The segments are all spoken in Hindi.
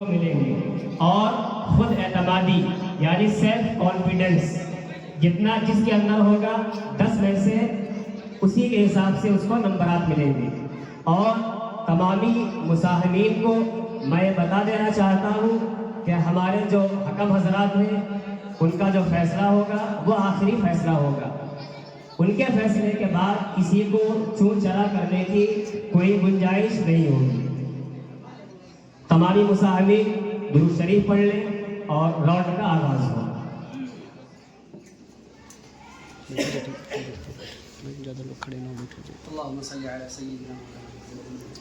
मिलेंगे। और खुद एतमादी यानी सेल्फ कॉन्फिडेंस जितना जिसके अंदर होगा 10 में से उसी के हिसाब से उसको नंबरात मिलेंगे। और तमामी मुसाहिमीन को मैं बता देना चाहता हूँ कि हमारे जो हकम हजरात हैं उनका जो फैसला होगा वो आखिरी फैसला होगा। उनके फैसले के बाद किसी को चून चला करने की कोई गुंजाइश नहीं होगी। तमामी मुसाहिमीन दुरूद शरीफ पढ़ लें और राउंड का आगाज हो। ज़्यादा लोग खड़े ना बैठे। अल्लाहुम्मा सल्ली अला सय्यिदिना मुहम्मद।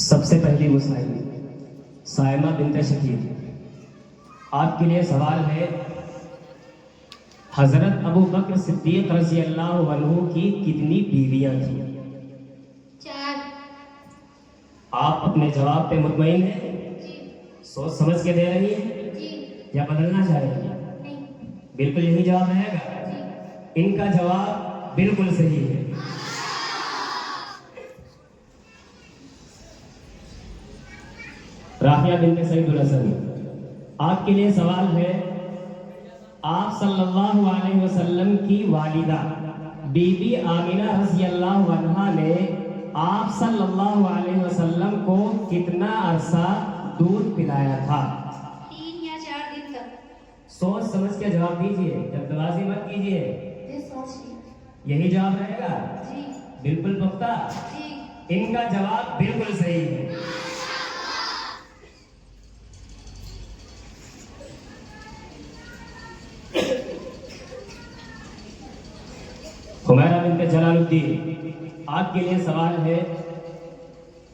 सबसे पहली मुसाहिबी साइमा बिन्त शकील, आपके लिए सवाल है। हजरत अबू बकर सिद्दीक रज़ी अल्लाहु अन्हु की कितनी बीवियां थी? 4। आप अपने जवाब पे मुतमईन हैं? सोच समझ के दे रही हैं जी। या बदलना चाहेंगी? नहीं। बिल्कुल यही जवाब रहेगा। जी। इनका जवाब बिल्कुल सही है। राफिया बिन्त सईदुल हसन, आपके लिए सवाल है। आप सल्लल्लाहु अलैहि वसल्लम की वालिदा बीबी आमिना रज़ी अल्लाहु अन्हा ने आप सल्लल्लाहु अलैहि वसल्लम को कितना अरसा दूध पिलाया था? 3 या 4 दिन तक। सोच समझ के जवाब दीजिए, जल्दबाजी मत कीजिए। जी सोच ली। यही जवाब रहेगा? जी। बिल्कुल पक्का? जी। इनका जवाब बिल्कुल सही है। हुमैरा बिन्त जलालुद्दीन, आपके लिए सवाल है।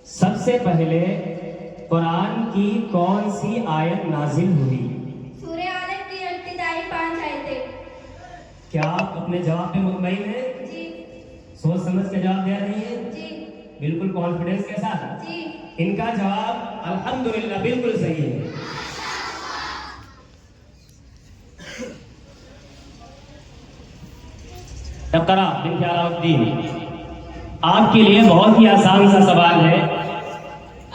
सबसे पहले कुरान की कौन सी आयत नाजिल हुई? सूरह आलम की इब्तिदाई 5 आयतें। क्या आप अपने जवाब पे मुतमईन हैं? जी। सोच समझ के जवाब दे रही हैं? जी। बिल्कुल कॉन्फिडेंस के साथ? जी। इनका जवाब अल्हम्दुलिल्लाह बिल्कुल सही है। इक़रा बिन्त अलाउद्दीन, आपके लिए बहुत ही आसान सा सवाल है।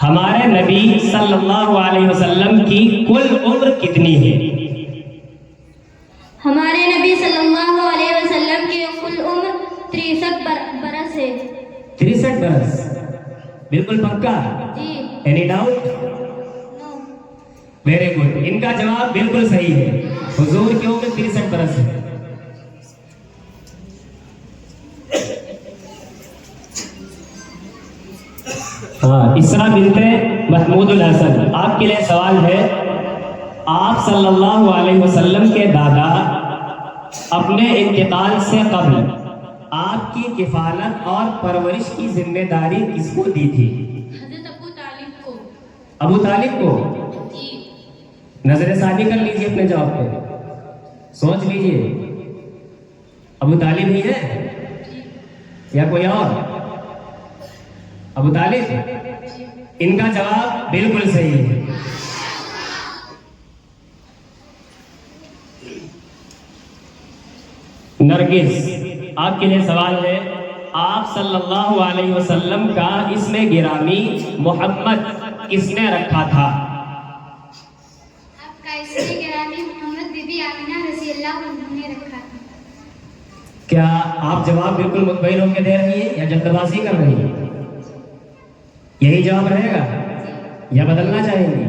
हमारे नबी सल्लल्लाहु अलैहि वसल्लम की कुल उम्र कितनी है? हमारे नबी सल्लल्लाहु अलैहि वसल्लम की कुल उम्र 63 बरस है। 63 बरस? बिल्कुल पक्का? जी। Any doubt? No. Very good, इनका जवाब बिल्कुल सही है। हुजूर की उम्र 63 बरस है। हाँ, इसरा बिन्ते महमूदुल हसन, आपके लिए सवाल है। आप सल्लल्लाहु अलैहि वसल्लम के दादा अपने इंतकाल से कब्ल आपकी किफालत और परवरिश की जिम्मेदारी किसको दी थी? हज़रत अबू तालिब को। अबू तालिब को? जी। नजर सानी कर लीजिए अपने जवाब पे, सोच लीजिए। अबू तालिब ही है या कोई और? अबू तालिब? इनका जवाब बिल्कुल सही है। नरगिस, आपके लिए सवाल है। आप सल्लल्लाहु अलैहि वसल्लम का इसमें गिरामी मोहम्मद किसने रखा था? आपका इसमें गिरामी मोहम्मद बीबी आमिना रज़ी अल्लाहु अन्हा ने रखा था। क्या आप जवाब बिल्कुल मुतमईन होकर दे रही हैं या जल्दबाजी कर रही हैं? यही जवाब रहेगा या बदलना चाहेंगी?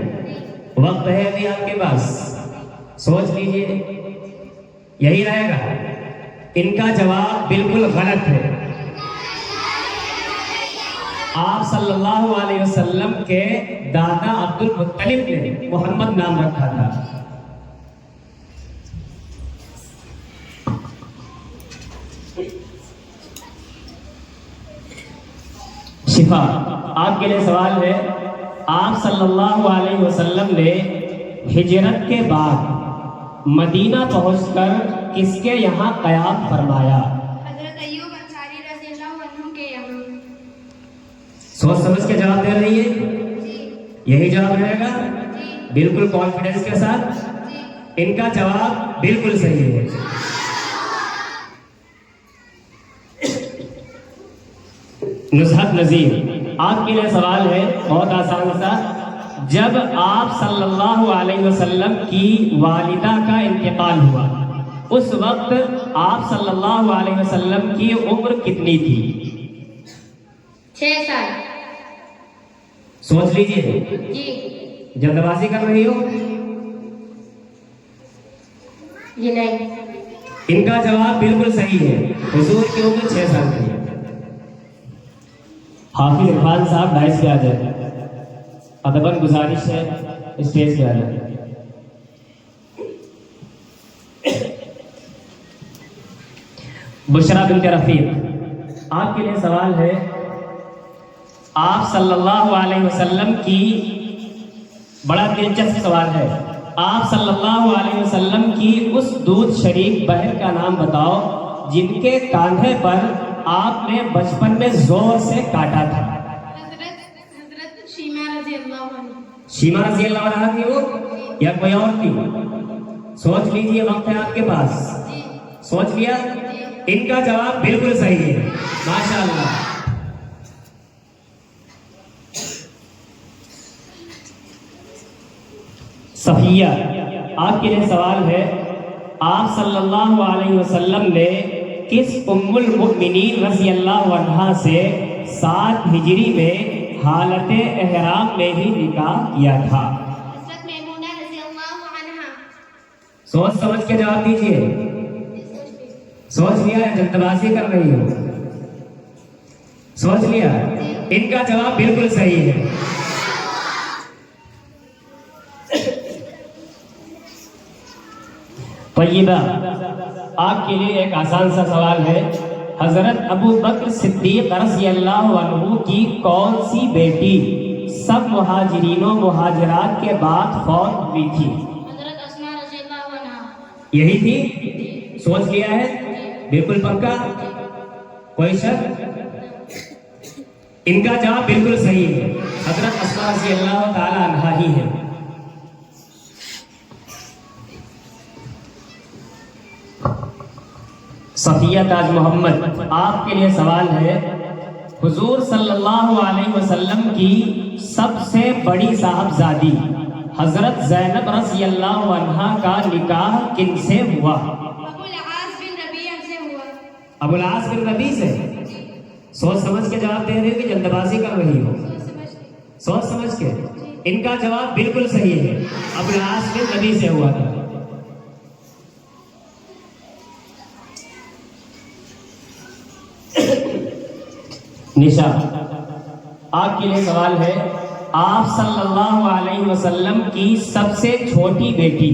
वक्त है अभी आपके पास, सोच लीजिए। यही रहेगा? इनका जवाब बिल्कुल गलत है। आप सल्लल्लाहु अलैहि वसल्लम के दादा अब्दुल मुत्तलिब ने मोहम्मद नाम रखा था। शिफा, आपके लिए सवाल है। आप सल्लल्लाहु अलैहि वसल्लम ने हिजरत के बाद मदीना पहुंचकर किसके यहाँ क़याम फरमाया? हज़रत अय्यूब अंसारी रज़ी अल्लाहु अन्हु के यहाँ। सोच समझ के जवाब दे रही है? जी। यही जवाब रहेगा? जी। बिल्कुल कॉन्फिडेंस के साथ? जी। इनका जवाब बिल्कुल सही है। नुसहत नजीर, आपके लिए सवाल है बहुत आसान सा। जब आप सल्लल्लाहु अलैहि वसल्लम की वालिदा का इंतकाल हुआ, उस वक्त आप सल्लल्लाहु अलैहि वसल्लम की उम्र कितनी थी? 6 साल। सोच लीजिए। जी। जल्दबाजी कर रही हो? जी नहीं। इनका जवाब बिल्कुल सही है। हुजूर की उम्र 6 साल की है। हाफिज इरफान साहब डाइस पे आ जाए, अदबन गुजारिश है स्टेज पे आ जाए। बुशरा बिनत रफीक, आपके लिए सवाल है। आप सल्लल्लाहु अलैहि वसल्लम की, बड़ा दिलचस्प सवाल है, आप सल्लल्लाहु अलैहि वसल्लम की उस दूध शरीक बहन का नाम बताओ जिनके कांधे पर आपने बचपन में जोर से काटा था। हजरत शीमा रजी अल्लाह अन्हा। शीमा रजी अल्लाह अन्हा थी वो या कोई और थी? सोच लीजिए, वक्त है आपके पास। सोच लिया? इनका जवाब बिल्कुल सही है। माशाअल्लाह। सफिया, आपके लिए सवाल है। आप सल्लल्लाहु अलैहि वसल्लम ने किस उम्मुल मुमिनीन रज़ी अल्लाहु अन्हा से 7 हिजरी में हालत एहराम में ही निकाह किया था? हजरत मैमूना रज़ी अल्लाहु अन्हा। सोच समझ के जवाब दीजिए। सोच लिया या जल्दबाजी कर रही हो? सोच लिया? इनका जवाब बिल्कुल सही है। तय्यबा, आपके लिए एक आसान सा सवाल है। हजरत अबू बकर सिद्दीक रज़ियल्लाहु अन्हु की कौन सी बेटी सब मुहाजिरीनों मुहाजिरात के बाद फौत हुई थी? हजरत अस्मा रज़ियल्लाहु अन्हा। यही थी? सोच लिया है? बिल्कुल पक्का? कोई शक? इनका जवाब बिल्कुल सही है। हजरत अस्मा रज़ियल्लाहु ताला अन्हा ही है। सफिया ताज मोहम्मद, आपके लिए सवाल है। हुजूर सल्लल्लाहु अलैहि वसल्लम की सबसे बड़ी साहबजादी हजरत ज़ैनब रज़ियल्लाहु अन्हा का निकाह किनसे हुआ? अबुल आस बिन रबीआ से हुआ। अबुल आस बिन रबी से? सोच समझ के जवाब दे रही हो कि जल्दबाजी कर रही हो? सोच समझ के। इनका जवाब बिल्कुल सही है। अबुल आस बिन रबी से हुआ था। निशा, आपके लिए सवाल है। आप सल्लल्लाहु अलैहि वसल्लम की सबसे छोटी बेटी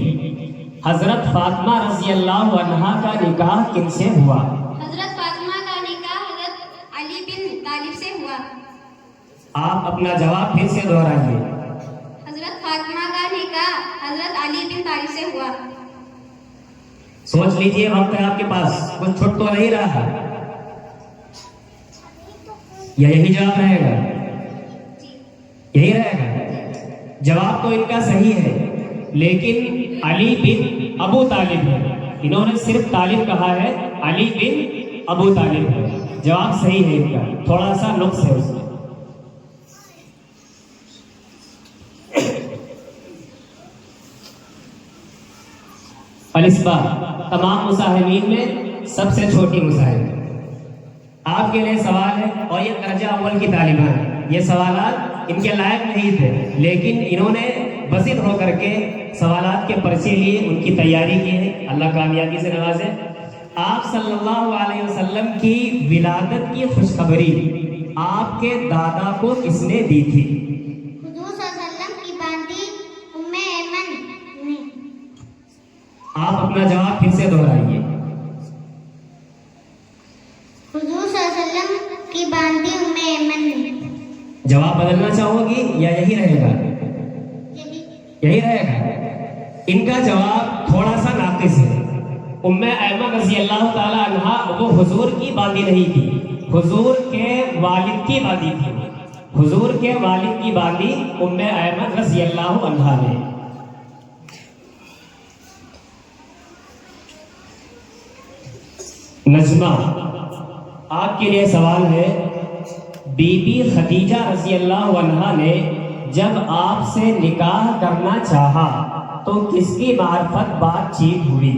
हजरत फातिमा रज़ियल्लाहु अन्हा का निकाह किनसे हुआ? हजरत फातिमा का निकाह हजरत अली बिन तालिब से हुआ। आप अपना जवाब फिर से दोहराइए। हजरत फातिमा का निकाह हजरत अली बिन तालिब से हुआ। सोच लीजिए, वक्त है आपके पास, कुछ छुट तो नहीं रहा या यही जवाब रहेगा? यही रहेगा। जवाब तो इनका सही है, लेकिन अली बिन अबू तालिब है। इन्होंने सिर्फ तालिब कहा है, अली बिन अबू तालिब है। जवाब सही है इनका, थोड़ा सा नुक्स है उसमें। अलिस्बा, तमाम मुसाहिबीन में सबसे छोटी मुसाहिब, आपके लिए सवाल है। और ये दर्जा अव्वल की तालिबा है। ये सवालात इनके लायक नहीं थे, लेकिन इन्होंने बसित होकर के सवालात के पर्चे लिए, उनकी तैयारी की है। अल्लाह कामयाबी से नवाजे। आप सल्लल्लाहु अलैहि वसल्लम की विलादत की खुशखबरी आपके दादा को किसने दी थी? हुजूर सल्लल्लाहु अलैहि वसल्लम की बांदी उम्मे ऐमन ने। आप अपना जवाब फिर से दोहराइए। हुजूर सल्लल्लाहु अलैहि वसल्लम की बांदी उम्मे ऐमन ने। जवाब बदलना चाहोगी या यही रहेगा? यही रहेगा। इनका जवाब थोड़ा सा नाकिस है। उम्मे ऐमन रज़ी अल्लाह ताला अन्हा वो हुजूर की बांदी नहीं थी, हुजूर के वालिद की बांदी थी। हुजूर के वालिद की बांदी उम्मे ऐमन रज़ी अल्लाह अन्हा ने। नजमा, आपके लिए सवाल है, बीबी खदीजा रजी अल्लाह अन्हा ने जब आपसे निकाह करना चाहा तो किसकी मार्फत बातचीत हुई?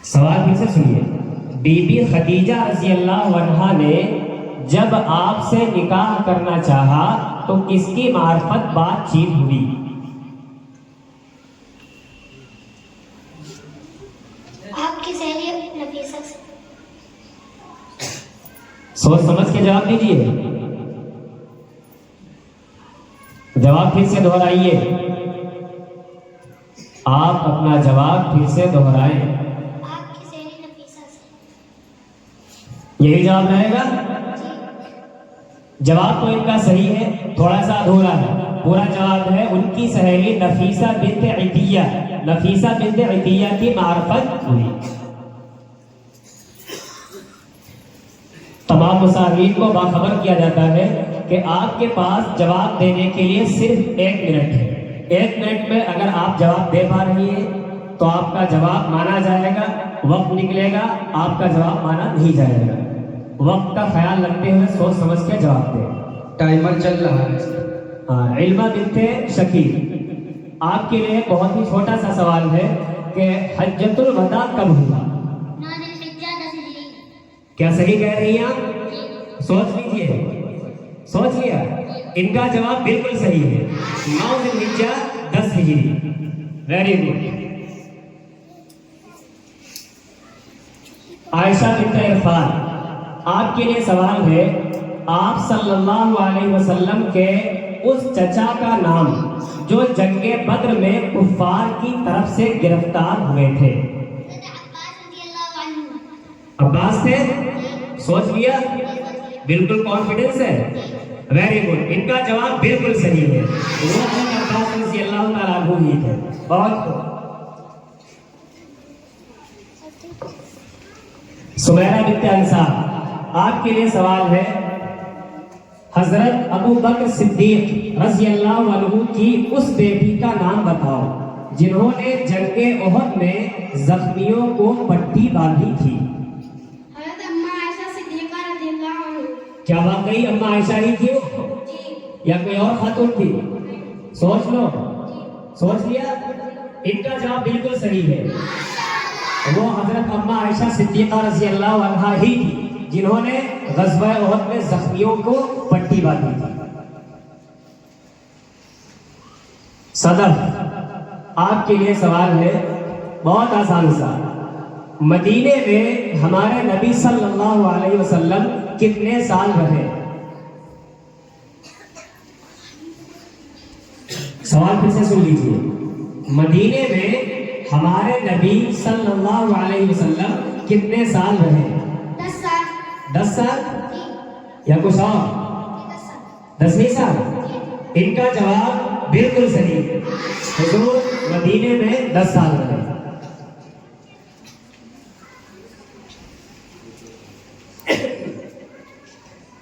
सवाल फिर से सुनिए। बीबी खदीजा रजी अल्लाह अन्हा ने जब आपसे निकाह करना चाहा तो किसकी मार्फत बातचीत हुई? आपकी सहेली नफीसा से। सोच समझ के जवाब दीजिए। जवाब फिर से दोहराइए। आप अपना जवाब फिर से दोहराएं। आपकी सहेली नफीसा से। यही जवाब रहेगा। जवाब तो इनका सही है, थोड़ा सा अधूरा है। पूरा जवाब है उनकी सहेली नफीसा बिन्त इतिया, नफीसा बिन्त इतिया की मार्फत हुई। तमाम मुसाफिर को बाखबर किया जाता है कि आपके पास जवाब देने के लिए सिर्फ 1 मिनट है। 1 मिनट में अगर आप जवाब दे पा रही है तो आपका जवाब माना जाएगा, वक्त निकलेगा आपका जवाब माना नहीं जाएगा। वक्त का ख्याल रखते हुए सोच समझ के जवाब दें। टाइमर चल रहा है। हाँ, इल्मा बिन्ते शकील, आपके लिए बहुत ही छोटा सा सवाल है कि हज्जतुल वदा कब हुआ? क्या सही कह रही हैं आप? सोच लीजिए। सोच लिया? इनका जवाब बिल्कुल सही है। 9 ज़िलहिज्जा 10 हिजरी। Very good. आयशा बिन्त इरफान, आपके लिए सवाल है, आप सल्लल्लाहु अलैहि वसल्लम के उस चचा का नाम जो जंगे बद्र में कुफ्फार की तरफ से गिरफ्तार हुए थे? अब्बास थे? सोच लिया? बिल्कुल कॉन्फिडेंस है। Very good. इनका जवाब बिल्कुल सही है। वो अब्बास रज़ी अल्लाह तआला अन्हु ही थे। बहुत सुमैरा बिन्त अंसार, आपके लिए सवाल है, हजरत अबू बकर सिद्दीक रज़ी अल्लाह अन्हु की उस बेटी का नाम बताओ जिन्होंने जंगे ओहद में जख्मियों को पट्टी बांधी थी। क्या वाकई अम्मा आयशा ही थी या कोई और खातून थी? सोच लो। सोच लिया? इनका जवाब बिल्कुल सही है। वो हजरत अम्मा आयशा सिद्दीका रज़ी अल्लाह अन्हा ही थी जिन्होंने ग़ज़वा ओहद में जख्मियों को पट्टी बांधी थी। सदफ, आपके लिए सवाल है, बहुत आसान सा। मदीने में हमारे नबी सल्लल्लाहु अलैहि वसल्लम कितने साल रहे? सवाल फिर से सुन लीजिए। मदीने में हमारे नबी सल्लल्लाहु अलैहि वसल्लम कितने साल रहे? 10 साल। 10 साल या कुछ और? 10 साल। इनका जवाब बिल्कुल सही है। हुजूर मदीने में 10 साल रहे।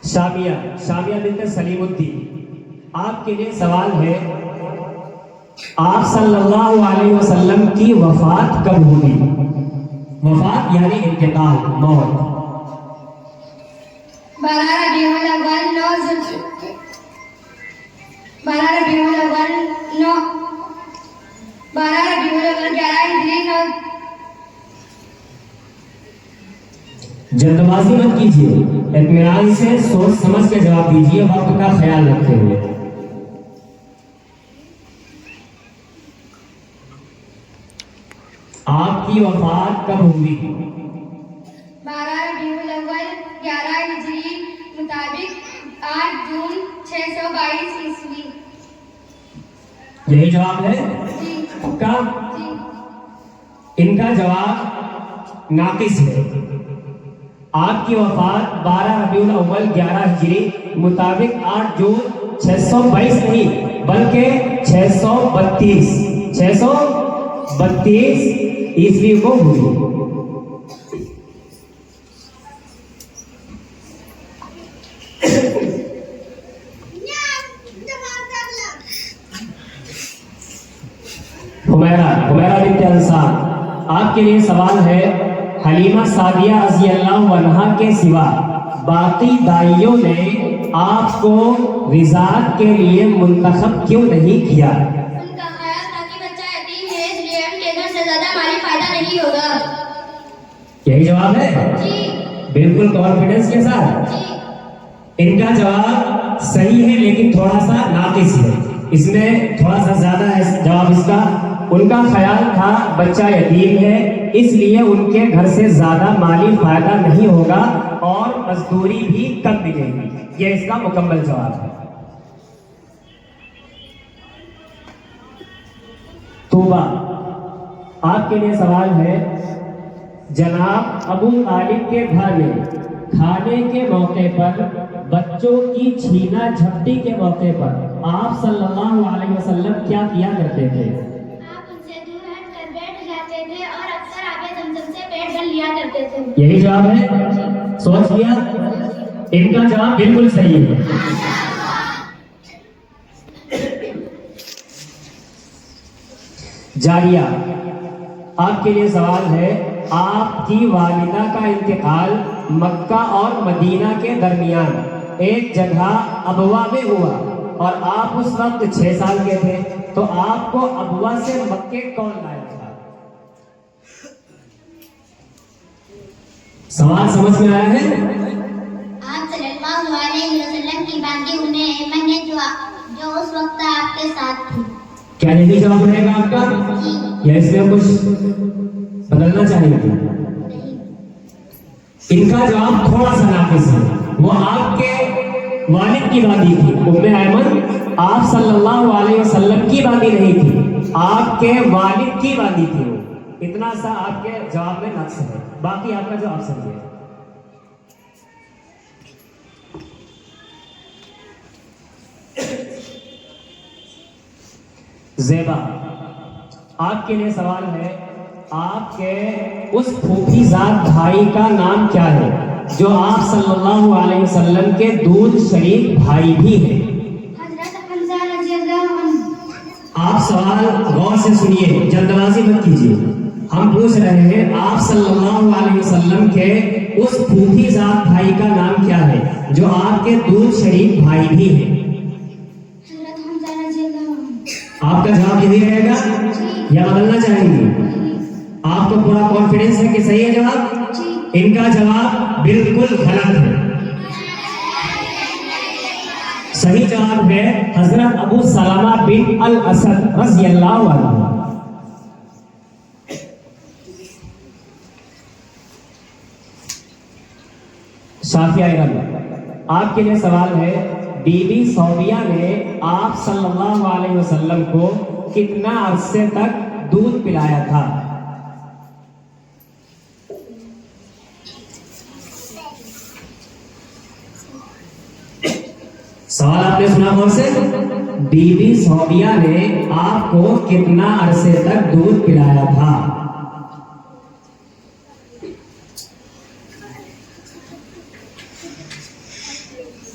शामिया बिन्त सलीमुद्दीन, आपके लिए सवाल है, आप सल्लल्लाहु अलैहि वसल्लम की वफात कब हुई? वफात यानी इंतकाल, मौत। 12 रबीउल अव्वल 11 हिजरी 9। जल्दबाजी मत कीजिए, इत्मीनान से सोच समझ के जवाब दीजिए, वक्त का ख्याल रखते हुए। आपकी वफात कब हुई? 12 रबीउल अव्वल 11 हिजरी मुताबिक 8 जून 622 ईस्वी। यही जवाब है जी पक्का? जी। इनका जवाब नाकिस है। आपकी वफात 12 रबीउल अव्वल 11 हिजरी मुताबिक 8 जून 622 नहीं बल्कि 632 ईस्वी को हुई। हुमैरा बिन्त अंसार, आपके लिए सवाल है, हलीमा सादिया रज़ी अल्लाह अन्हा के सिवा बाकी दाइयों ने आपको रिज़ात के लिए मुंतखब क्यों नहीं किया? उनका ख्याल था कि बच्चा यतीम है, इसलिए उनके घर से ज्यादा माली फायदा नहीं होगा। यही जवाब है जी बिल्कुल कॉन्फिडेंस के साथ। जी इनका जवाब सही है लेकिन थोड़ा सा नाकिस है, इसमें थोड़ा सा ज्यादा है जवाब इसका। उनका ख्याल था बच्चा यतीम है, इसलिए उनके घर से ज्यादा माली फायदा नहीं होगा और मजदूरी भी कम मिलेगी। यह इसका मुकम्मल जवाब है। तौबा, आपके लिए सवाल है, जनाब अबू तालिब के घर में खाने के मौके पर, बच्चों की छीना झपटी के मौके पर आप सल्लल्लाहु अलैहि वसल्लम क्या किया करते थे? आप उनसे दूर हटकर बैठ जाते थे और अक्सर आगे जमजम से पेट भर लिया करते थे। यही जवाब है, सोच लिया? इनका जवाब बिल्कुल सही है। जारिया, आपके लिए सवाल है, आपकी वालिदा का इंतकाल मक्का और मदीना के दरमियान एक जगह अबवा में हुआ और आप उस वक्त 6 साल के थे, तो आपको अबवा से मक्के कौन लाया था? सवाल समझ में आया है? आप सल्लल्लाहु अलैहि वसल्लम की बाकी उन्हें ऐमन ने जो उस वक्त आपके साथ थी। क्या यही जवाब रहेगा आपका या इसमें कुछ बदलना चाहेंगे? इनका जवाब थोड़ा सा नाकिस है। वो आपके वालिद की बाती थी, उम्मे ऐमन आप सल्लल्लाहु अलैहि वसल्लम की बाती नहीं थी, आपके वालिद की बाती थी वो। इतना सा आपके जवाब में नक्स है, बाकी आपका जवाब सही है। ज़ेबा, आपके लिए सवाल है, आपके उस फूफीजाद भाई का नाम क्या है जो आप सल्लल्लाहु अलैहि वसल्लम के दूध शरीक भाई भी हैं? हजरत हम्जा रज़ियल्लाहु अन्हु। आप सवाल गौर से सुनिए, जल्दबाजी मत कीजिए। हम पूछ रहे हैं, आप सल्लल्लाहु अलैहि वसल्लम के उस फूफीजाद भाई का नाम क्या है जो आपके दूध शरीक भाई भी हैं? हजरत हम्जा रज़ियल्लाहु अन्हु। आपका जवाब यही रहेगा या बदलना चाहेंगे? आपको पूरा कॉन्फिडेंस है कि सही है जवाब? इनका जवाब बिल्कुल गलत है। सही जवाब है हजरत अबू सलामा बिन अल असद रज़ियल्लाहु अन्हु। शाफिया इरम, आपके लिए सवाल है, बीबी सौदिया ने आप सल्लल्लाहु अलैहि वसल्लम को कितना अरसे तक दूध पिलाया था? सवाल आपने सुना कौन से? बीबी सौदिया ने आपको कितना अरसे तक दूध पिलाया था?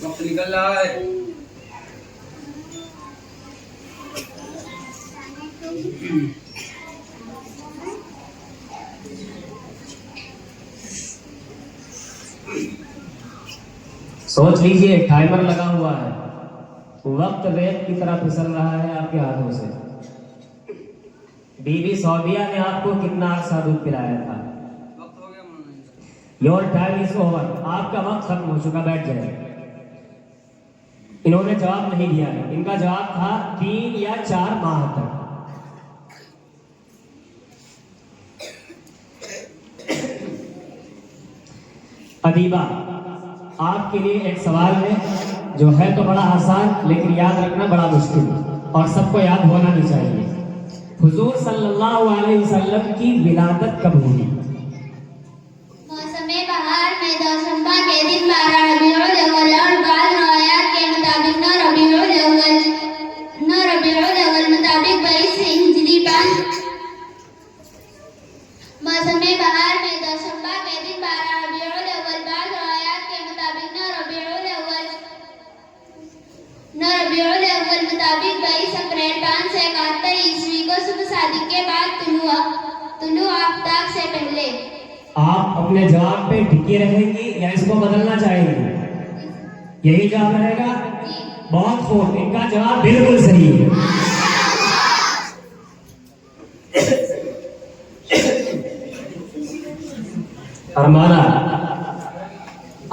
वक्त निकल रहा है। सोच लीजिए, टाइमर लगा हुआ है, वक्त रेत की तरह फिसल रहा है आपके हाथों से। बीबी सौदिया ने आपको कितना अरसा दूध पिलाया था? वक्त हो गया मौलाना। योर टाइम इज ओवर, आपका वक्त खत्म हो चुका, बैठ जाए। इन्होंने जवाब नहीं दिया है, इनका जवाब था 3 या 4 माह तक। अदीबा, आपके लिए एक सवाल है जो है तो बड़ा आसान लेकिन याद रखना बड़ा मुश्किल और सबको याद होना भी चाहिए। हुजूर सल्लल्लाहु अलैहि वसल्लम की विलादत कब हुई? मौसमे बहार में दौशंबा के दिन 12 रबीउल अव्वल और बाद रवायात के मुताबिक 9 रबीउल अव्वल मुताबिक 22 हिजरी पर। मौसमे बहार में दौशंबा के दिन 12 रबीउल अव्वल बाद रवायात के मुताबिक 9 रबीउल अव्वल मुताबिक 22 अप्रैल 571 ईस्वी को सुबह सादिक के बाद तुलू आफ्ताब से पहले। आप अपने जवाब पे टिकी रहेंगी या इसको बदलना चाहेंगी? यही जवाब रहेगा। बहुत खूब, इनका जवाब बिल्कुल सही है। अरमाना,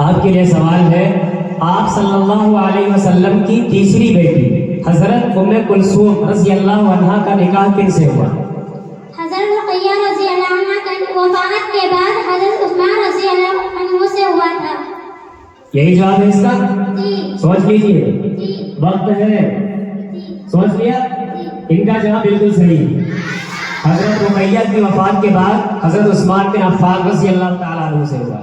आपके लिए सवाल है। आप सल्लल्लाहु अलैहि वसल्लम की तीसरी बेटी हजरत उम्मे कुलसूम रज़ी अल्लाहु अन्हा का निकाह किनसे हुआ? हजरत रुक़ैया रज़ी अल्लाहु अन्हा की वफ़ात के बाद हजरत उस्मान रज़ी अल्लाहु अन्हु से हुआ था। यही जवाब है इसका? जी। सोच लीजिए, जी। वक्त है, जी। सोच लिया? इनका जवाब बिल्कुल सही है। हजरत रुक़ैया की वफात के बाद हजरत उस्मान बिन अफ़्फ़ान रज़ी अल्लाहु ताला अन्हु से हुआ।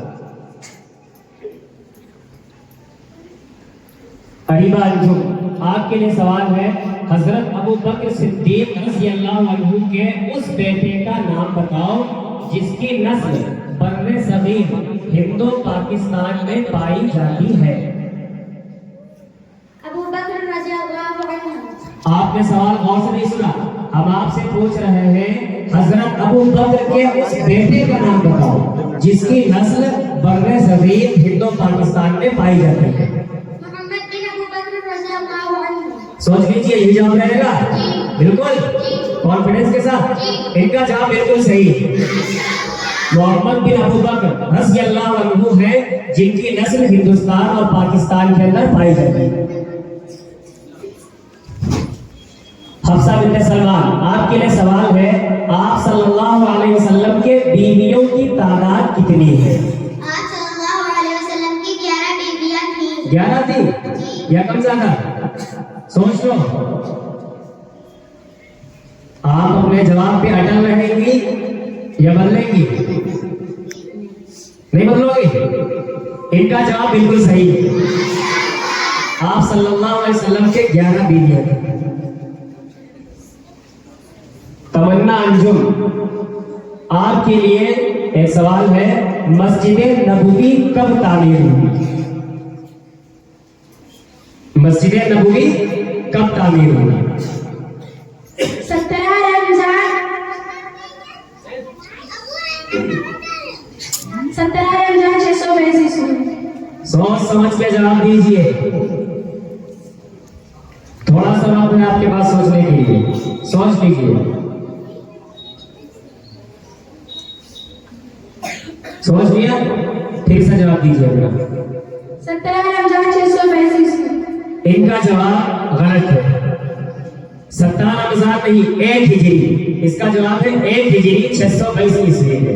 अरीबा अंजुम, आपके लिए सवाल है। हजरत अबू बकर सिद्दीक रज़ी अल्लाहु अन्हु के उस बेटे का नाम बताओ जिसकी नस्ल बर्रे ज़मीन हिंदो पाकिस्तान में पाई जाती है। अबू बकर रज़ी अल्लाहु अन्हु। आपने सवाल गौर से नहीं सुना। हम आपसे पूछ रहे हैं हजरत अबू बकर के उस बेटे का नाम बताओ जिसकी नस्ल बर्रे ज़मीन हिंदो पाकिस्तान में पाई जाती है। मोहम्मद बिन अबू बकर रज़ी अल्लाहु अन्हु। सोच लीजिए, यही जवाब रहेगा? बिल्कुल कॉन्फिडेंस के साथ। इनका जवाब बिल्कुल सही है। मोहम्मद बिन अबू बकर रज़ी अल्लाहु अन्हु है जिनकी नस्ल हिंदुस्तान और पाकिस्तान के अंदर पाई जाती है। हफ्सा बिन्त सलमान, आपके लिए सवाल है। आप सल्लल्लाहु अलैहि वसल्लम के बीवियों की तादाद कितनी है? आप सल्लल्लाहु अलैहि वसल्लम की 11 बीवियां थीं। 11 थी या कम ज्यादा? सोच लो। आप अपने जवाब पे अटल रहेंगी या बदलेंगी? नहीं बदलोगे? इनका जवाब बिल्कुल सही है। आप सल्लल्लाहु अलैहि वसल्लम के 11 बीवियां थी। तमन्ना अंजुम, आपके लिए एक सवाल है। मस्जिद नबवी कब तामीर हुई? मस्जिद नबवी कब तामीर हुई? 17 रमजान 622 ईस्वी। सोच समझ के जवाब दीजिए। थोड़ा सा वक्त है आपके पास सोचने के लिए, सोच लीजिए। सोच लिया? फिर से जवाब दीजिए। 17 रमजान 622 ईस्वी। इनका जवाब गलत है। 17 रमजान नहीं, 1 हिजरी। इसका जवाब है 1 हिजरी 622 ईस्वी है।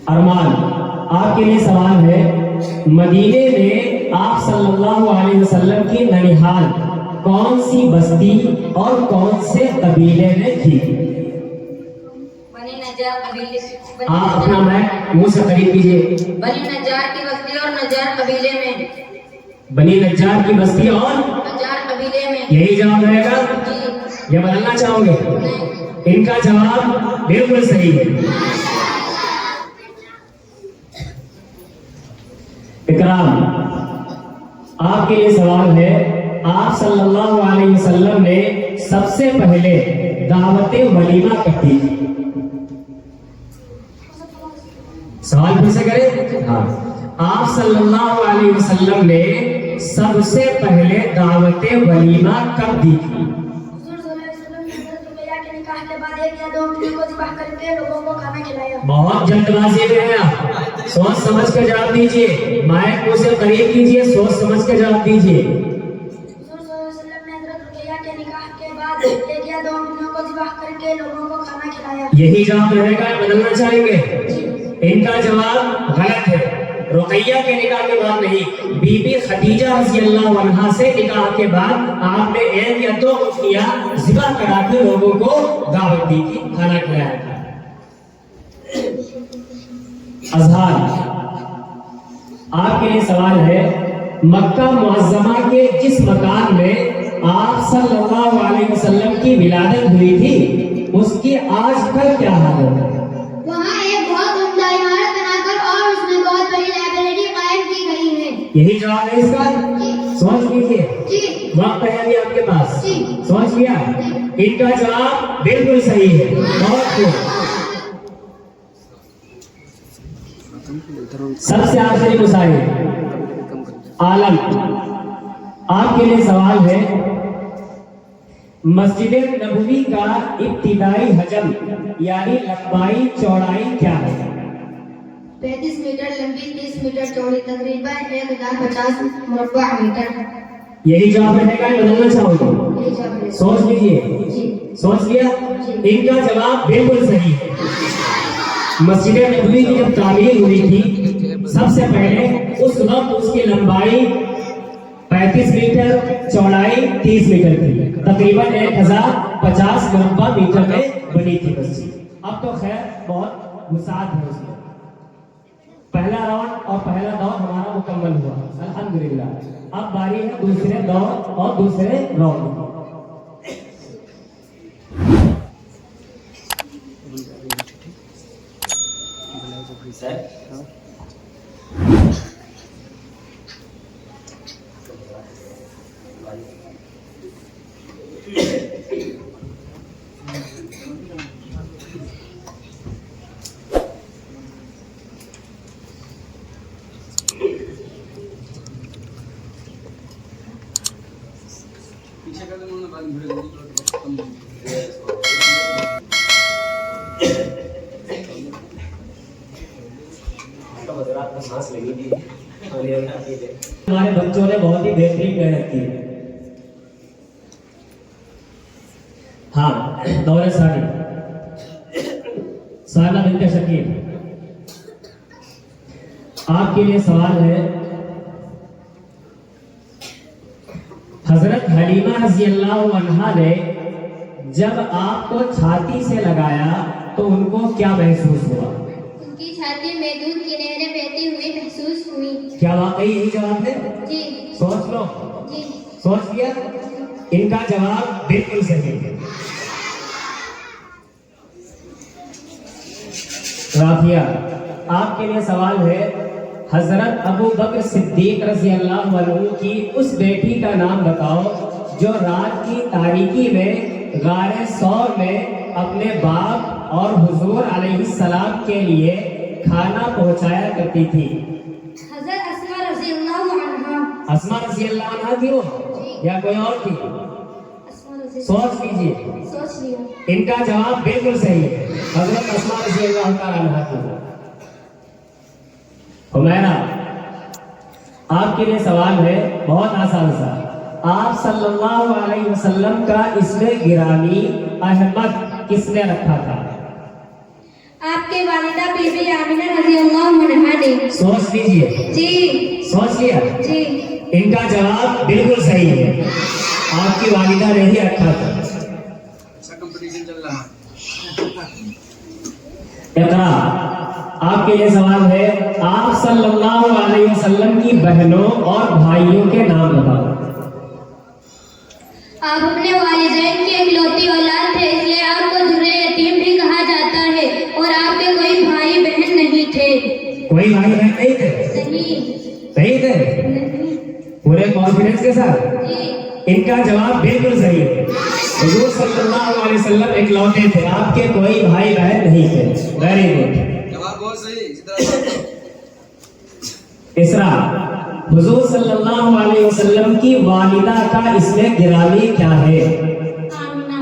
अरमान, आपके लिए सवाल है। मदीने में आप सल्लल्लाहु अलैहि वसल्लम की ननिहाल कौन सी बस्ती और कौन से कबीले में थी? बनी नज्जार कबीले। आप अपना माइक मुंह से करीब कीजिए। बनी नज्जार की बस्ती और नज्जार कबीले में। बनी नज्जार की बस्ती और नज्जार कबीले में। यही जवाब रहेगा या बदलना चाहोगे? इनका जवाब बिल्कुल सही है। इकराम, आपके लिए सवाल है। आप सल्लल्लाहु अलैहि वसल्लम ने सबसे पहले दावत वलीमा कब दी? सवाल फिर से करें। हाँ, आप सल्लल्लाहु अलैहि वसल्लम ने सबसे पहले दावत वलीमा कब दी थी? के बाद 1 या 2 महीने को ज़िबाह करके लोगों को खाना खिलाया। बहुत जल्दबाजी में है आप। सोच समझ के जवाब दीजिए। माइक को से करीब कीजिए, सोच समझ के जवाब दीजिए। के निकाह के बाद 1 या 2 महीनों को ज़िबाह करके लोगों को खाना खिलाया। यही जवाब रहेगा या बदलना चाहेंगे? इनका जवाब गलत है। रुक़ैया के निकाह के बाद नहीं, बीबी खदीजा रज़ी अल्लाहु अन्हा से निकाह के बाद आपने 1 या 2 उठियां ज़िबा करा के लोगों को दावत दी थी, खाना खिलाया था। अज़हार, आपके लिए सवाल है। मक्का मुअज़्ज़मा के जिस मकान में आप सल्लल्लाहु अलैहि वसल्लम की विलादत हुई थी उसकी आजकल क्या हालत है? वहाँ एक बहुत उम्दा इमारत बनाकर और उसमें बहुत बड़ी लाइब्रेरी कायम की यही जवाब है इसका? सोच लीजिए, वक्त है अभी आपके पास, सोच लिया? इनका जवाब बिल्कुल सही है। बहुत खूब। सबसे आखिरी मुसाहिब आलम, आपके लिए सवाल है, मस्जिद नबवी का इब्तिदाई हजम यानी लंबाई चौड़ाई क्या है? 35 मीटर लंबी, 30 मीटर चौड़ी, तकरीबन 1050 मुरब्बा मीटर। यही जवाब रहेगा या बदलना चाहोगे? यही जवाब है। सोच लीजिए, जी। सोच लिया? इनका जवाब बिल्कुल सही है। मस्जिद नबवी की जब तामीर हुई थी, सबसे पहले उस वक्त उसकी लंबाई 35 मीटर, चौड़ाई 30 मीटर थी, तकरीबन 1050 मुरब्बा मीटर में बनी थी मस्जिद। अब तो खैर बहुत वसाअत है उसमें। पहला राउंड और पहला दौर हमारा मुकम्मल हुआ, अल्हम्दुलिल्लाह। अब बारी है दूसरे दौर और दूसरे राउंड की। पीछे कर दो, उन्होंने बाद में भिड़ गई। सांस लगी थी, हमारे बच्चों ने बहुत ही बेहतरीन मेहनत की है। हाँ, दौरे सानी साना बिनते शकील, आपके लिए सवाल है, हजरत हलीमा रज़ी अल्लाह अन्हा ने जब आपको छाती से लगाया तो उनको क्या महसूस हुआ? उनकी छाती में दूध की नहरें बहती हुई महसूस हुई। क्या वाकई यही जवाब है? जी। सोच लो, जी। सोच लिया? इनका जवाब बिल्कुल सही है। राफिया, आपके लिए सवाल है, हजरत अबू बकर सिद्दीक रज़ी अल्लाह अन्हु की उस बेटी का नाम बताओ जो रात की तारीकी में गारे सौर में अपने बाप और हुजूर अलैहिस्सलाम के लिए खाना पहुंचाया करती थी। हज़रत अस्मा रज़ियल्लाहु अन्हा। अस्मा रज़ी अल्लाह अन्हा थी वो या कोई और थी? सोच लीजिए, सोच लिया। इनका जवाब बिल्कुल सही है, हजरत अस्मा रज़ी अल्लाह तआला अन्हा थी। हुमैरा, आपके लिए सवाल है, बहुत आसान सा, आप सल्लल्लाहु अलैहि वसल्लम का इसमें गिरामी अहमद किसने रखा था? आपके वालिदा बीबी आमिना रज़ियल्लाहु अन्हा ने। सोच लीजिए। जी। सोच लिया? जी। इनका जवाब बिल्कुल सही है, आपकी वालिदा ने ही रखा था। अच्छा कंपटीशन चल रहा है। इकरा, आपके लिए सवाल है, आप सल्लल्लाहु अलैहि वसल्लम की बहनों और भाइयों के नाम बताओ। आप अपने वालिदैन की इकलौती औलाद थे, इसलिए आपको दुर्रे यतीम भी कहा जाता है, और आपके कोई भाई बहन नहीं थे। कोई भाई बहन नहीं थे? नहीं। नहीं थे? नहीं। पूरे कॉन्फिडेंस के साथ? जी। इनका जवाब बिल्कुल सही है, हुजूर सल्लल्लाहु अलैहि वसल्लम इकलौते थे, आपके कोई भाई बहन नहीं थे। वेरी गुड, जवाब बहुत सही। इसरा, हुजूर सल्लल्लाहु अलैहि वसल्लम की वालिदा का इसमें गिरामी क्या है? आमिना।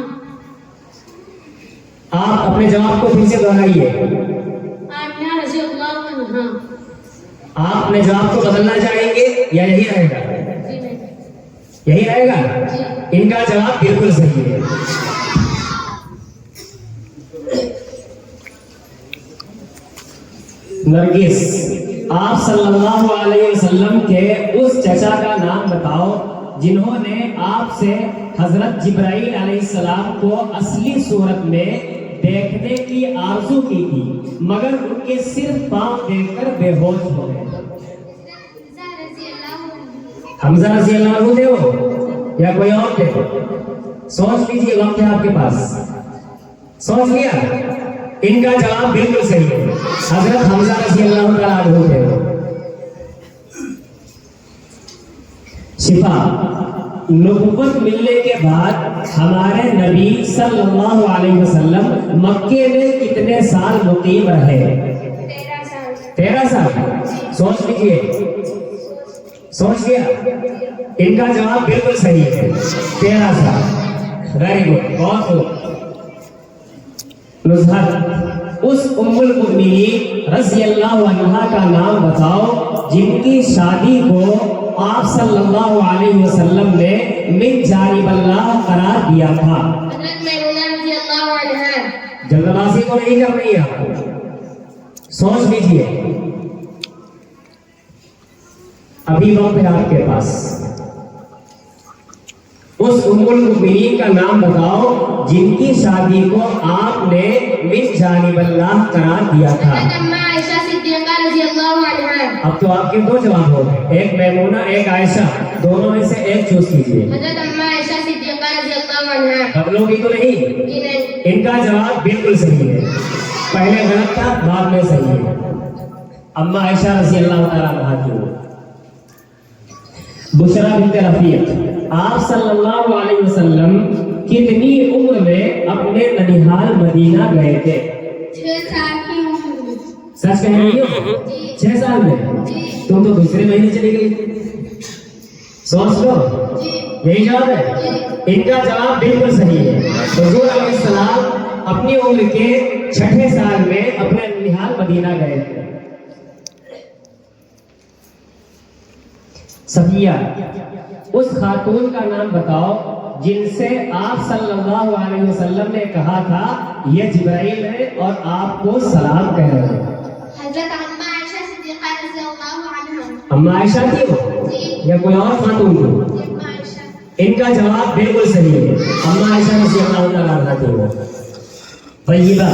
आप अपने जवाब को फिर से दोहराइए। आमिना रज़ियल्लाहु अन्हा। आप अपने जवाब को बदलना चाहेंगे या यही रहेगा? जी नहीं। यही रहेगा? इनका जवाब बिल्कुल सही है। नरगिस, आप सल्लल्लाहु अलैहि वसल्लम के उस चचा का नाम बताओ जिन्होंने आपसे हजरत जिब्राइल अलैहिस्सलाम को असली सूरत में देखने की आरज़ू की थी, मगर उनके सिर्फ पांव देखकर बेहोश हो गए। हमजा रज़ी अल्लाह अन्हु थे वो या कोई और थे? सोच लीजिए, वक्त है आपके पास। सोच लिया? इनका जवाब बिल्कुल सही है, हजरत हमजा रज़ी अल्लाह अन्हु थे। शिफा, नबुव्वत मिलने के बाद हमारे नबी सल्लल्लाहु अलैहि वसल्लम मक्के में कितने साल मुकीम रहे? 13 साल। सोच लीजिए, सोच लिया? इनका जवाब बिल्कुल सही है, 13 साल। वेरी गुड, बहुत खूब। नुज़हत, उस उम्मुल मुमिनीन रज़ियल्लाहु अन्हा का नाम बताओ जिनकी शादी को आप सल्लल्लाहु अलैहि वसल्लम ने मिन जानिबल्लाह करार दिया था। हज़रत मैमूना रज़ियल्लाहु अन्हा। जल्दबाजी को नहीं करनी है आपको, सोच लीजिए, अभी वक्त है आपके पास। उस उम्मुल मुमिनीन का नाम बताओ जिनकी शादी को आपने मिन जानिबल्लाह करार दिया था। हज़रत अम्मा आयशा सिद्दीक़ा रज़ियल्लाहु अन्हा। अब तो आपके दो जवाब हो गए, एक मैमूना एक आयशा, दोनों में से एक चूज कीजिए। हज़रत अम्मा आयशा सिद्दीक़ा रज़ियल्लाहु अन्हा। बदलोगी तो नहीं? जी नहीं। इनका जवाब बिल्कुल सही है, पहले गलत था बाद में सही है। अम्मा आयशा रज़ियल्लाहु तआला अन्हा की बुशरा बिन्त रफीक, आप सल्लल्लाहु अलैहि वसल्लम कितनी उम्र में अपने ननिहाल मदीना गए थे? 6 साल की उम्र में। सच कह रही हो? 6 साल में? तुम तो दूसरे महीने चली गई। सोच लो, यही जवाब है? इनका जवाब बिल्कुल सही है। हुजूर अलैहिस्सलाम अपनी उम्र के 6ठे साल में अपने ननिहाल मदीना गए थे। सफिया, उस खातून का नाम बताओ जिनसे आप सल्लल्लाहु अलैहि वसल्लम ने कहा था ये जिब्राइल है और आपको सलाम कह रहे हैं। हज़रत अम्मा आयशा सिद्दीक़ा रज़ियल्लाहु अन्हा। अम्मा आयशा थी वो या कोई और खातून थी? अम्मा आयशा। इनका जवाब बिल्कुल सही है, अम्मा आयशा रज़ियल्लाहु अन्हा थी वो। तय्यबा,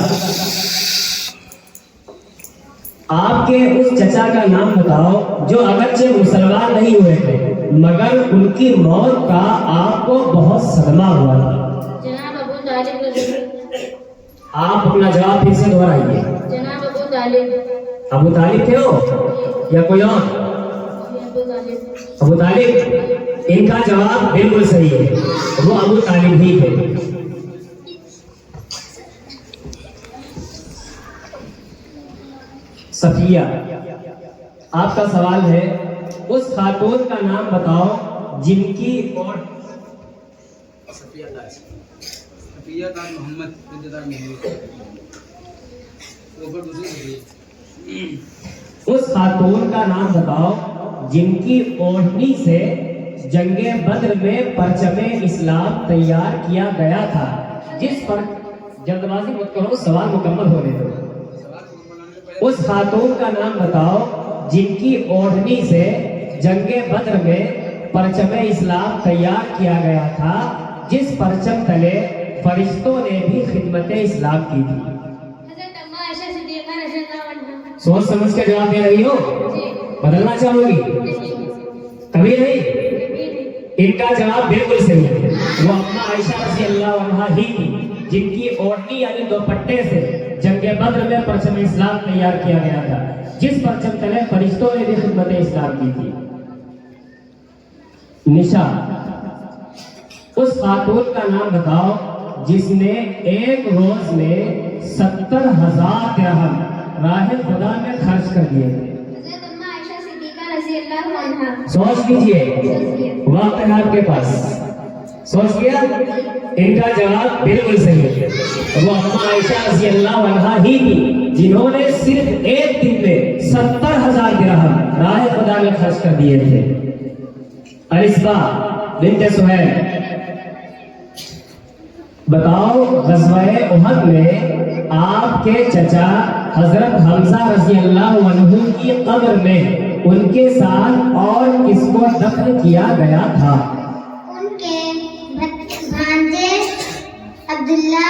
आपके उस चचा का नाम बताओ जो अगरचे मुसलमान नहीं हुए थे मगर उनकी मौत का आपको बहुत सदमा हुआ था। जनाब अबू तालिब रज़ियल्लाहु। आप अपना जवाब फिर से दोहराइए। जनाब अबू तालिब। अबू तालिब थे वो या कोई और? अबू तालिब। अबू तालिब, इनका जवाब बिल्कुल सही है, वो अबू तालिब ही थे। सफिया, आपका सवाल है उस खातून का नाम बताओ जिनकी और सफिया का मोहम्मद बिन्त मोहम्मद। ऊपर दूसरी सफिया। उस खातून का नाम बताओ जिनकी ओढ़नी से जंगे बद्र में परचमे इस्लाम तैयार किया गया था। जिस पर जल्दबाजी मत करो, सवाल मुकम्मल होने दो। उस खातून का नाम बताओ जिनकी ओढ़नी से जंगे बद्र में परचमे इस्लाम तैयार किया गया था, जिस परचम तले फरिश्तों ने भी खिदमत इस्लाम की थी। हज़रत अम्मा आयशा सिद्दीक़ा रज़ियल्लाहु अन्हा। सोच समझ के जवाब दे रही हो? बदलना चाहोगी? कभी नहीं? इनका जवाब बिल्कुल सही है, वो अम्मा आयशा रज़ियल्लाहु अन्हा ही थी जिनकी ओढ़नी यानी दुपट्टे से जंगे बद्र में परचम इस्लाम तैयार किया गया था, जिस परचम तले फरिश्तों ने भी खिदमत इस्लाम की थी। निशा, उस खातून का नाम बताओ जिसने एक रोज में 70,000 दिरहम राह खुदा में खर्च कर दिए थे। हज़रत अम्मा आयशा सिद्दीक़ा रज़ियल्लाहु अन्हा। सोच लीजिए, वक्त है आपके पास, सोच लिया? इनका जवाब बिल्कुल सही है, वो अम्मा आयशा रज़ियल्लाहु अन्हा ही थी जिन्होंने सिर्फ एक दिन में 70,000 दिरहम राह खुदा में खर्च कर दिए थे। अलिस्बा बिन्त सुहैल, बताओ ग़ज़वा-ए उहद में आपके चचा हजरत हमजा रज़ियल्लाहु अन्हु की कब्र में उनके साथ और किसको दफन किया गया था? उनके भांजे अब्दुल्ला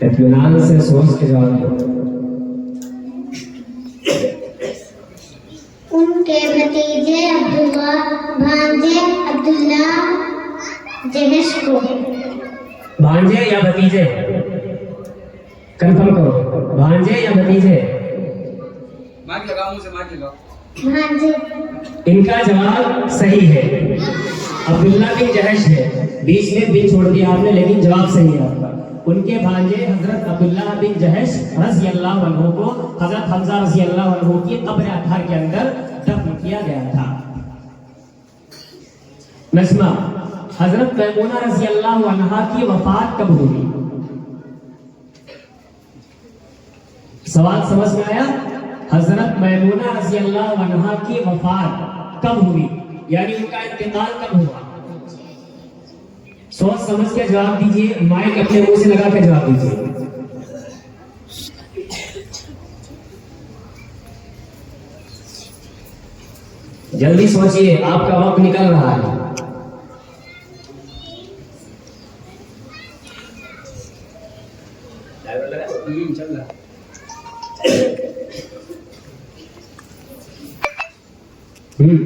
इत्मीनान से सोच के जवाब दो। उनके भतीजे अब्दुल्ला, भांजे अब्दुल्ला जहश को। भांजे या भतीजे? कंफर्म करो, भांजे या भतीजे? माइक लगाओ, मुंह से माइक लगाओ। भांजे। इनका जवाब सही है, अब्दुल्ला बिन जहश है। बीच में बिन छोड़ दिया आपने, लेकिन जवाब सही है आपका। उनके भांजे हजरत अब्दुल्ला बिन जहश रज़ी अल्लाह अन्हु को हजरत हमजा रज़ी अल्लाह अन्हु की कब्र अतहर के अंदर दफन किया गया था। नस्मा, हजरत मैमूना रज़ी अल्लाह अन्हा की वफात कब हुई? सवाल समझ में आया? हजरत मैमूना रज़ी अल्लाह अन्हा की वफात कब हुई, यानी उनका इंतकाल कब हुआ? सोच समझ के जवाब दीजिए, माइक अपने मुंह से लगा के जवाब दीजिए। जल्दी सोचिए, आपका वक्त निकल रहा है। चल रहा।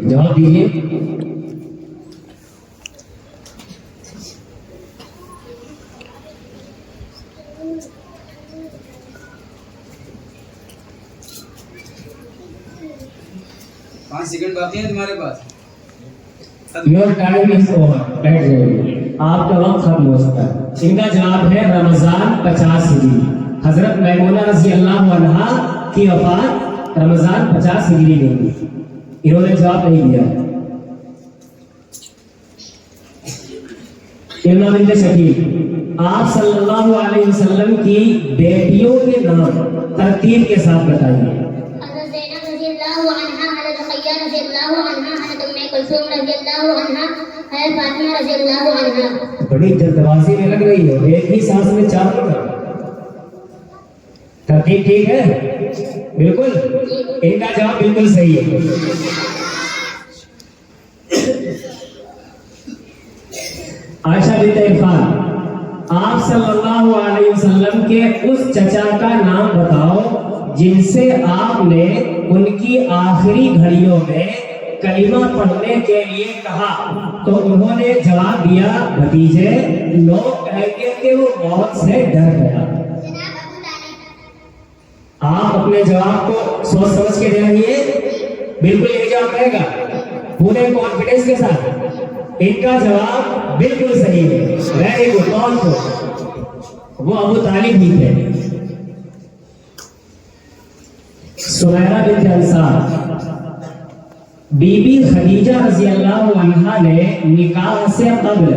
जवाब दीजिए। 5 सेकंड बाकी हैं तुम्हारे पास। योर टाइम इज ओवर, बैठ जाइए, आपका वक्त खत्म हो चुका है। इनका जवाब है रमजान 50 हिजरी। हजरत मैमूना रज़ी अल्लाह अन्हा की वफात रमजान 50 हिजरी में हुई। इन्होंने जवाब नहीं दिया। इल्मा बिन्त शकील, आप सल्लल्लाहु अलैहि वसल्लम की बेटियों के नाम तरतीब के साथ बताइए। हज़रत ज़ैनब रज़ियल्लाहु अन्हा, हज़रत रुक़य्या रज़ियल्लाहु अन्हा, हज़रत उम्मे कुलसूम रज़ियल्लाहु अन्हा, हज़रत फातिमा रज़ियल्लाहु अन्हा। बड़ी जल्दबाजी में लग रही हो, एक ही सांस में 4 बार। तरतीब ठीक है? बिल्कुल, इनका जवाब बिल्कुल सही है। आयशा बिन्त इरफान, आप सल्लल्लाहु अलैहि वसल्लम के उस चचा का नाम बताओ जिनसे आपने उनकी आखिरी घड़ियों में कलिमा पढ़ने के लिए कहा। तो उन्होंने जवाब दिया, भतीजे, लोग कहेंगे कि वो मौत से डर गया। आप अपने जवाब को सोच समझ के दे रही है, बिल्कुल यही जवाब रहेगा, पूरे कॉन्फिडेंस के साथ। इनका जवाब बिल्कुल सही है। Very good. कौन को? वो अबू तालिब ही थे। सुमैरा बिन्त अंसार, बीबी खदीजा रज़ी अल्लाह अन्हा ने निकाह से कब्ल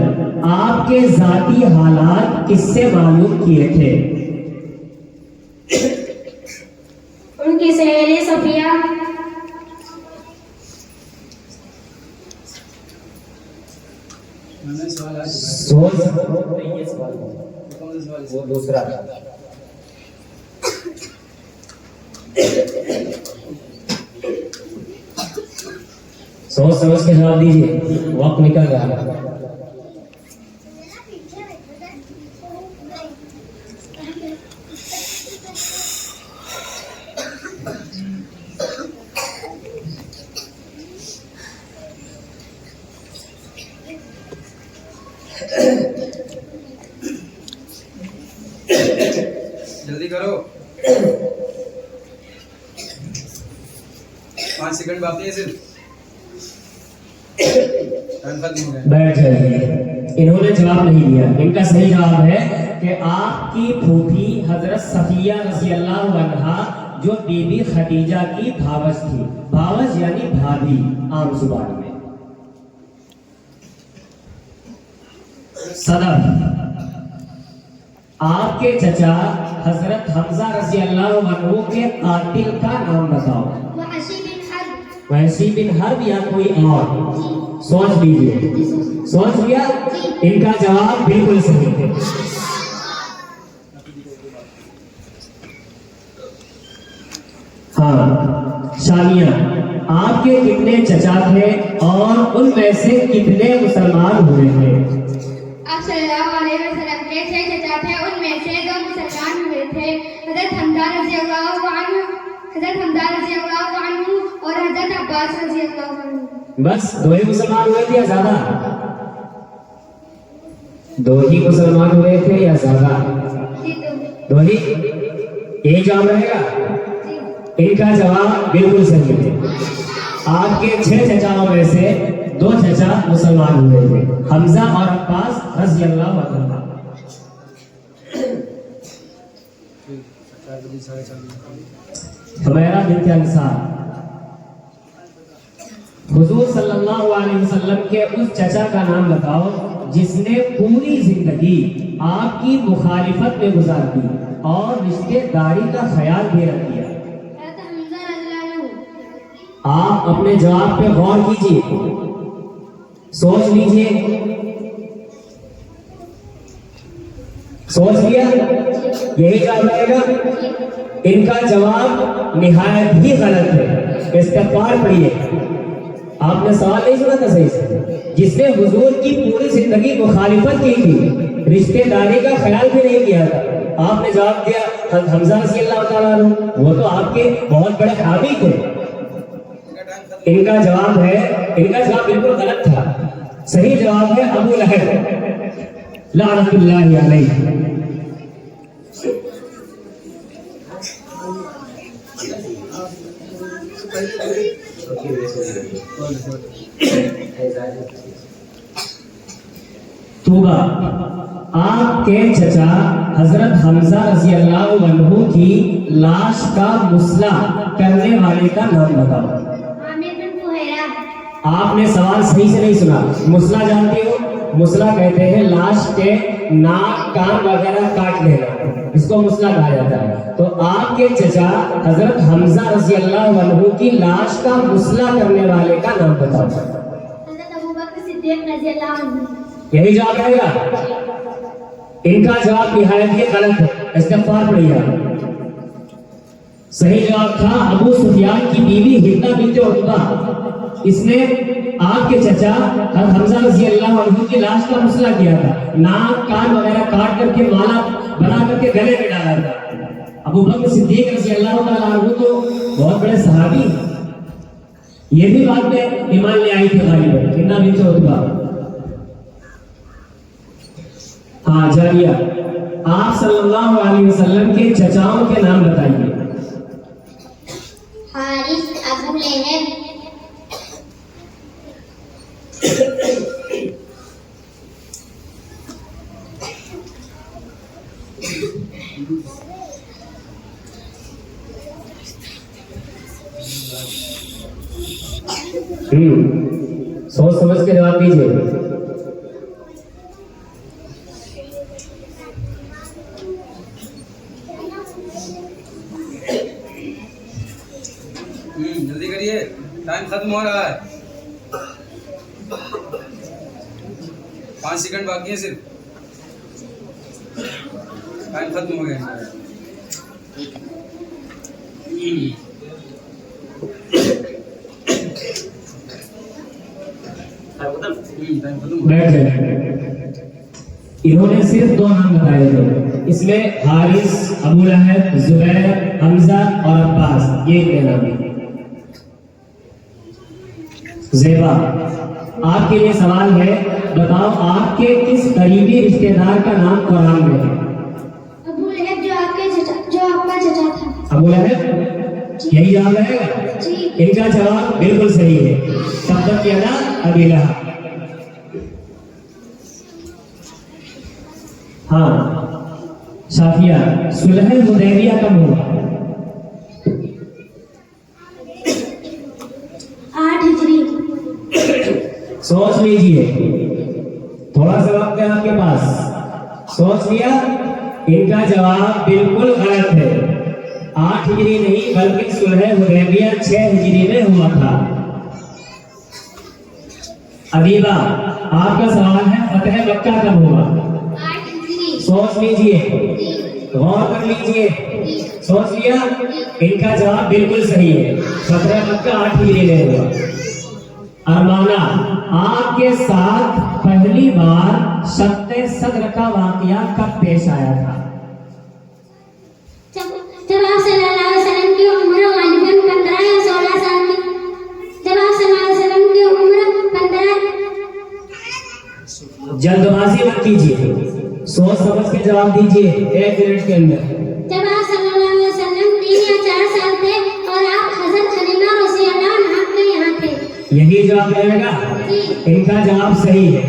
आपके जाती हालात किससे मालूम किए थे? उनकी सहेली सफिया। मैंने सवाल आज सोच नहीं, ये सवाल कौन सा सवाल है? वो दूसरा। सोच समझ के जवाब दीजिए, वक्त निकल रहा है। जल्दी करो, 5 सेकंड बाकी है सिर्फ। टाइम खत्म हो गया। बैठ जाइए। इन्होंने जवाब नहीं दिया। इनका सही जवाब है कि आपकी फूफी हजरत सफिया रज़ी अल्लाह अन्हा जो बीबी खदीजा की भावज थी। भावज यानी भाभी आम जुबान में। सदफ, आपके चचा हजरत हमजा रज़ी अल्लाह अन्हु के कातिल का नाम बताओ। वहशी बिन हर्ब या कोई और? सोच लीजिए। सोच लिया? इनका जवाब बिल्कुल सही है। हाँ, शामिया, आपके कितने चचा थे और उनमें से कितने मुसलमान हुए थे? आप सल्लल्लाहु अलैहि वसल्लम के 6 चचा थे, उनमें से 2 मुसलमान हुए थे। हज़रत हमजा रज़ी अल्लाहु अन्हु, हज़रत हमजा रज़ी अल्लाहु अन्हु और हज़रत अब्बास रज़ी अल्लाहु अन्हु। बस 2 ही मुसलमान हुए थे या ज्यादा? 2 ही मुसलमान हुए थे या ज्यादा? 2 ही। यही जवाब रहेगा। इनका जवाब बिल्कुल सही है। आपके 6 चचाओं में से 2 चचा मुसलमान हुए थे, हमजा और अब्बास रज़ी अल्लाह अन्हुमा। हुमैरा बिन्त अंसार, हुजूर सल्लल्लाहु अलैहि वसल्लम के उस चचा का नाम बताओ जिसने पूरी जिंदगी आपकी मुखालिफत में गुजार दी और रिश्तेदारी का ख्याल भी रख दिया। हज़रत हमज़ा रज़ियल्लाहु अन्हु। आप अपने जवाब पे गौर कीजिए, सोच लीजिए। सोच लिया? यही जवाब रहेगा। इनका जवाब निहायत ही गलत है। इस्तिग़फ़ार पढ़िए। आपने सवाल नहीं सुना था सही से। जिसने हुजूर की पूरी जिंदगी मुखालिफत की थी, रिश्तेदारी का ख्याल भी नहीं किया था, आपने जवाब दिया हमजा रज़ी अल्लाह तआला अन्हु, वो तो आपके बहुत बड़े हामी थे। इनका जवाब बिल्कुल गलत था। सही जवाब है अबू लहब लानतुल्लाहि अलैहि। तूबा, आपके चचा हजरत हमजा रज़ी अल्लाह अन्हु की लाश का मुसला करने वाले का नाम बताओ। आमिर बिन फुहैरा। आपने सवाल सही से नहीं सुना। मुसला जानती हो? मुसला कहते हैं लाश के नाक कान वगैरह काट लेना, इसको मुसला कहा जाता है। तो आपके चचा हजरत हमजा रज़ी अल्लाह अन्हु की लाश का मुसला करने वाले का नाम बताओ। हज़रत अबू बकर सिद्दीक़ रज़ियल्लाहु अन्हु। यही जवाब रहेगा। इनका जवाब निहायत ही गलत है। इस्तिग़फ़ार पढ़िए। सही जवाब था अबू सुफियान की बीवी हिंदा बिन्त उतबा। इसने आपके चचा हमजा रज़ी अल्लाह अन्हु की लाश का मुसला किया था, नाक कान वगैरह काट करके माला बना करके गले में डाला था। अबू बकर सिद्दीक़ रज़ी अल्लाह तआला अन्हु तो बहुत बड़े सहाबी, ये भी बाद में ईमान ले आई थी गालिबन, हिंदा बिन्त उतबा। हाँ जारिया, आप सल्लल्लाहु अलैहि वसल्लम के चचाओं के नाम बताइए। हारिस, अबू लहब। सोच समझ के जवाब दीजिए। जल्दी करिए, टाइम खत्म हो रहा है। 5 सेकंड बाकी है सिर्फ, टाइम खत्म हो गया। बैठ जाए। इन्होंने सिर्फ 2 नाम बताए थे, इसमें हारिस, अबू लहब, जुबैर, हमजा और अब्बास, ये इतने नाम हैं। ज़ेबा, आपके लिए सवाल है, बताओ आपके किस करीबी रिश्तेदार का नाम कुरान में है? अबू लहब, जो आपका चचा था। अबू लहब, यही जवाब रहेगा। जी। इनका जवाब बिल्कुल सही है। तब्बत यदा अबी लहब। हाँ शाफिया, सुलह हुदैबिया कब हुआ? 8 हिजरी। सोच लीजिए, थोड़ा सा वक्त है आपके पास, सोच लिया? इनका जवाब बिल्कुल गलत है। 8 हिजरी नहीं बल्कि सुलह हुदैबिया 6 हिजरी में हुआ था। अदीबा, आपका सवाल है फतह मक्का कब हुआ? 8 हिजरी। सोच लीजिए, गौर कर लीजिए। सोच लिया? इनका जवाब बिल्कुल सही है। फतह मक्का 8 हिजरी में हुआ। अरमाना, आपके साथ पहली बार शक्ते सद्र का वाकया कब पेश आया था? जब आप सल्लल्लाहु अलैहि वसल्लम की उम्र गालिबन 15 या 16 साल की। जब आप सल्लल्लाहु अलैहि वसल्लम की उम्र 15। जल्दबाजी मत कीजिए, सोच समझ के जवाब दीजिए 1 मिनट के अंदर। जब आप सल्लल्लाहु अलैहि यही जवाब रहेगा। इनका जवाब सही है।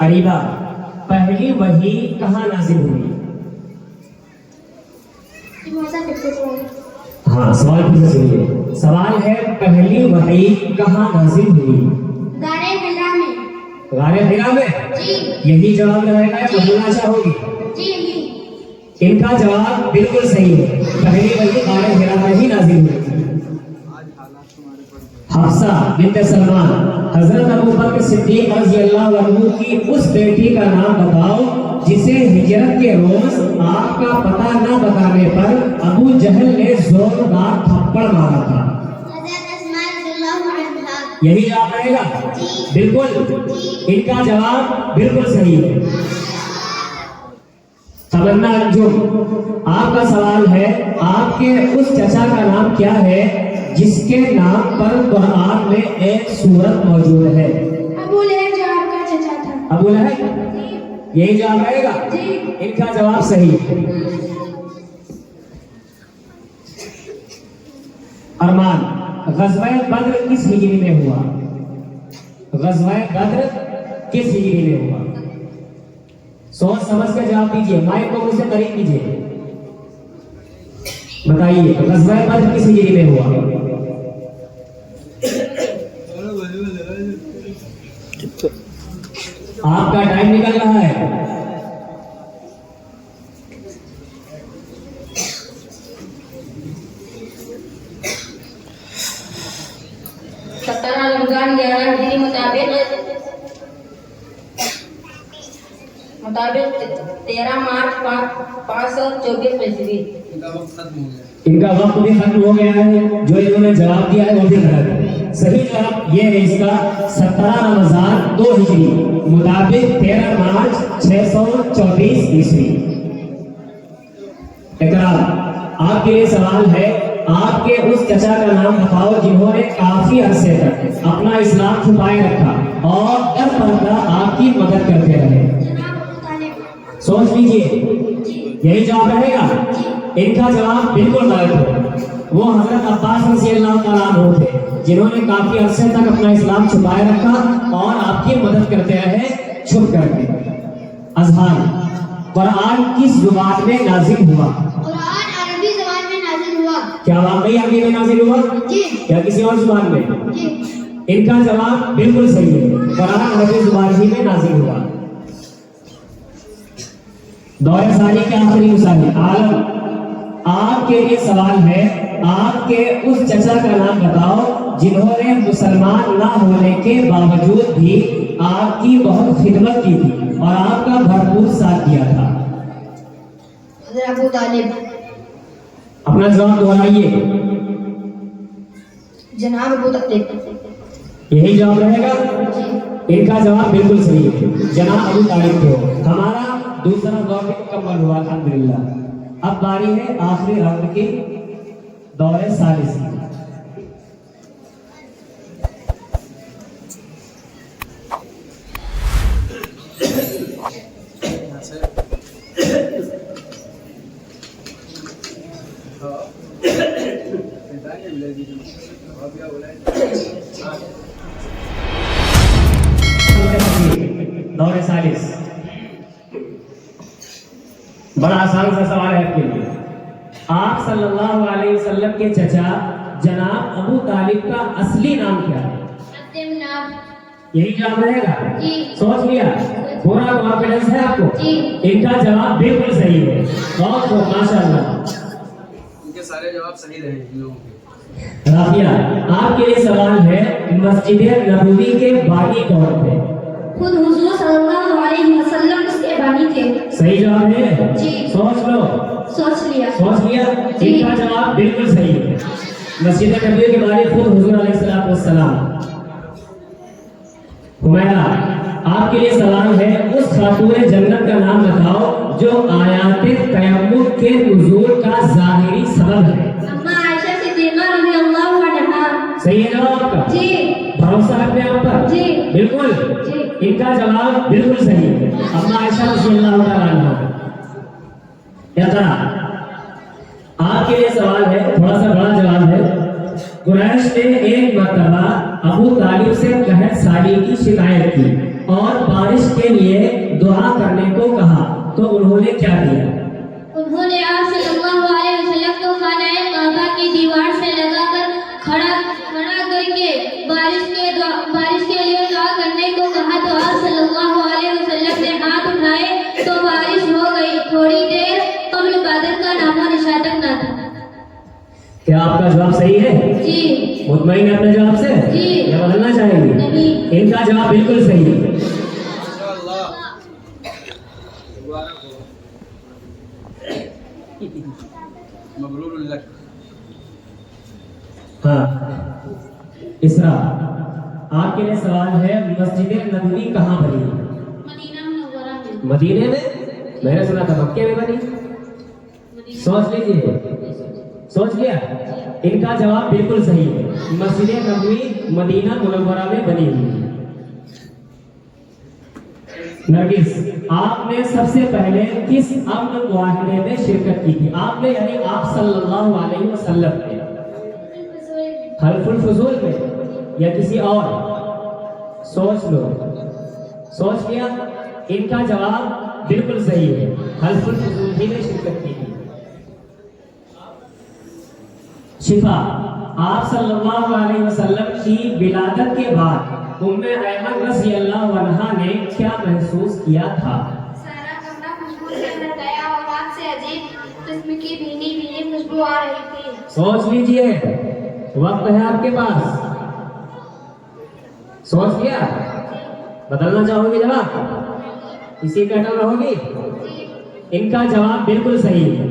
अरीबा, पहली वही कहाँ नाजिल हुई? हाँ, सवाल फिर से सुनिए। सवाल है, पहली वही कहाँ नाजिल हुई? गारे हिरा में। गारे हिरा में? जी। यही जवाब रहेगा या बदलना चाहोगी? जी जी। इनका जवाब बिल्कुल सही है। पहली वही गारे हिरा में ही नाजिल हुई थी। हफ्सा बिन्त सलमान, हजरत अबू बकर सिद्दीक रज़ियल्लाहु अन्हु की उस बेटी का नाम बताओ जिसे हिजरत के रोज आपका पता न बताने पर अबू जहल ने जोरदार थप्पड़ मारा था। यही जवाब रहेगा? बिल्कुल। इनका जवाब बिल्कुल सही है। तमन्ना अंजुम, आपका सवाल है, आपके उस चचा का नाम क्या है जिसके नाम पर कुरान में एक सूरत मौजूद है? अबू लहब जो आपका चचा था। अबू लहब? यही जवाब रहेगा? इनका जवाब सही है। अरमान, ग़ज़वा बद्र किस हिजरी में हुआ? ग़ज़वा बद्र किस हिजरी में हुआ? सोच समझ कर जवाब दीजिए। माइक को मुझसे करीब कीजिए। बताइए, ग़ज़वा बद्र किस हिजरी में हुआ? आपका टाइम निकल रहा है। रमजान 11 हिजरी मुताबिक 13 मार्च 524 ईस्वी। इनका वक्त खत्म हो गया। इनका वक्त भी खत्म हो गया है। जो इन्होंने जवाब दिया है वो भी गलत है। सही जवाब ये है इसका 17 रमजान 2 हिजरी मुताबिक 13 मार्च 624 ईस्वी। इकरार, आपके लिए सवाल है, आपके उस चचा का नाम बताओ जिन्होंने काफी अरसे तक अपना इस्लाम छुपाए रखा और दर पर्दा आपकी मदद करते रहे। सोच लीजिए। यही जवाब रहेगा? इनका जवाब बिल्कुल गलत है। वो हजरत अब्बास रज़ियल्लाहु तआला अन्हु थे जिन्होंने काफी अरसे तक अपना इस्लाम छुपाए रखा और आपकी मदद करते रहे छुप करके। अजहार, कुरान किस जुबान में नाजिल हुआ? कुरान अरबी ज़बान में नाजिल हुआ। क्या वाकई अरबी में नाजिल हुआ जी। या किसी और जुबान में? जी। इनका जवाब बिल्कुल सही है। कुरान अरबी जुबान ही में नाजिल हुआ। दौरे सारी के आखिरी मुसाफिर आलम, आपके लिए सवाल है, आपके उस चचा का नाम बताओ जिन्होंने मुसलमान ना होने के बावजूद भी आपकी बहुत खिदमत की थी और आपका भरपूर साथ दिया था। हज़रत अबू तालिब। अपना जवाब दोहराइए। जनाब अबू तालिब। यही जवाब रहेगा? इनका जवाब बिल्कुल सही है। जनाब अबू तालिब थे। हमारा दूसरा दौर भी मुकम्मल हुआ अल्हम्दुलिल्लाह। अब बारी है आखिरी राउंड की, दौरे सालिस की। दौरे सालिस बड़ा आसान सा सवाल है आपके लिए। आप सल्लल्लाहु अलैहि वसल्लम के चचा जनाब अबू तालिब का असली नाम क्या है? यही जवाब रहेगा? जी। सोच लिया? पूरा कॉन्फिडेंस है आपको? जी। इनका जवाब बिल्कुल सही है। बहुत खूब, माशाअल्लाह। इनके सारे जवाब सही रहे इन लोगों के। राफिया, आपके लिए सवाल है, मस्जिद नबवी के बानी कौन थे? खुद हुजूर सल्लल्लाहु अलैहि वसल्लम उसके बानी थे। सही जवाब है? जी। सोच लो। सोच लिया। सोच लिया? जी। इनका जवाब बिल्कुल सही है। मस्जिद नबवी के बारे खुद हुजूर अलैहिस्सलातु वस्सलाम। हुमैरा, आपके लिए सवाल है, उस खातून जन्नत का नाम बताओ जो आयाते तयम्मुम के नुज़ूल का ज़ाहिरी सबब है। अम्मा आयशा सिद्दीक़ा रज़ियल्लाहु अन्हा। सही है जवाब आपका? जी। भरोसा रखते हैं आप पर? जी। बिल्कुल। जी। इनका जवाब बिल्कुल सही है। अम्मा आयशा रज़ियल्लाहु तआला अन्हा। आपके लिए सवाल है, थोड़ा सा बड़ा जवाब है। कुरैश ने एक मर्तबा अबू तालिब से कहत साली की शिकायत की और बारिश के लिए दुआ करने को कहा, तो उन्होंने क्या किया? उन्होंने आप सल्लल्लाहु अलैहि वसल्लम को खानाए काबा की दीवार से लगाकर खड़ा करके बारिश के लिए दुआ करने को कहा, तो आप सल्लल्लाहु अलैहि वसल्लम ने हाथ उठाए तो बारिश हो गई। थोड़ी देर कब्ल बादल का नामो निशान तक न था। क्या आपका जवाब सही है? जी। मुतमईन है अपने जवाब से? जी। या बदलना चाहेंगे? नहीं। इनका जवाब बिल्कुल सही है। माशाअल्लाह। मबरूर लक। हाँ, इसरा आपके लिए सवाल है, मस्जिद नबवी कहाँ बनी? मदीना मुनव्वरा में। मदीने में? मैंने सुना था मक्के में बनी। सोच लीजिए, सोच लिया? इनका जवाब बिल्कुल सही है, मस्जिद नबवी मदीना मुनव्वरा में बनी हुई है। नरगिस, आपने सबसे पहले किस अमन मुआहिदे में शिरकत की थी? आपने यानी आप सल्लल्लाहु अलैहि वसल्लम ने हल्फुल फुजूल में या किसी और? सोच लो, सोच लिया? इनका जवाब बिल्कुल सही है, हल्फुल फुजूल ही में शिरकत की थी। शिफा, आप सल्लल्लाहु अलैहि वसल्लम की विलादत के बाद उम्मे ऐमन रज़ियल्लाहु अन्हा ने क्या महसूस किया था? सारा कमरा खुशबू से भर गया और आपसे अजीब किस्म की भीनी भीनी खुशबू आ रही थी। सोच लीजिए, वक्त है आपके पास। सोच लिया? बदलना चाहोगे जवाब? इसी का टर्न रहोगी? इनका जवाब बिल्कुल सही है।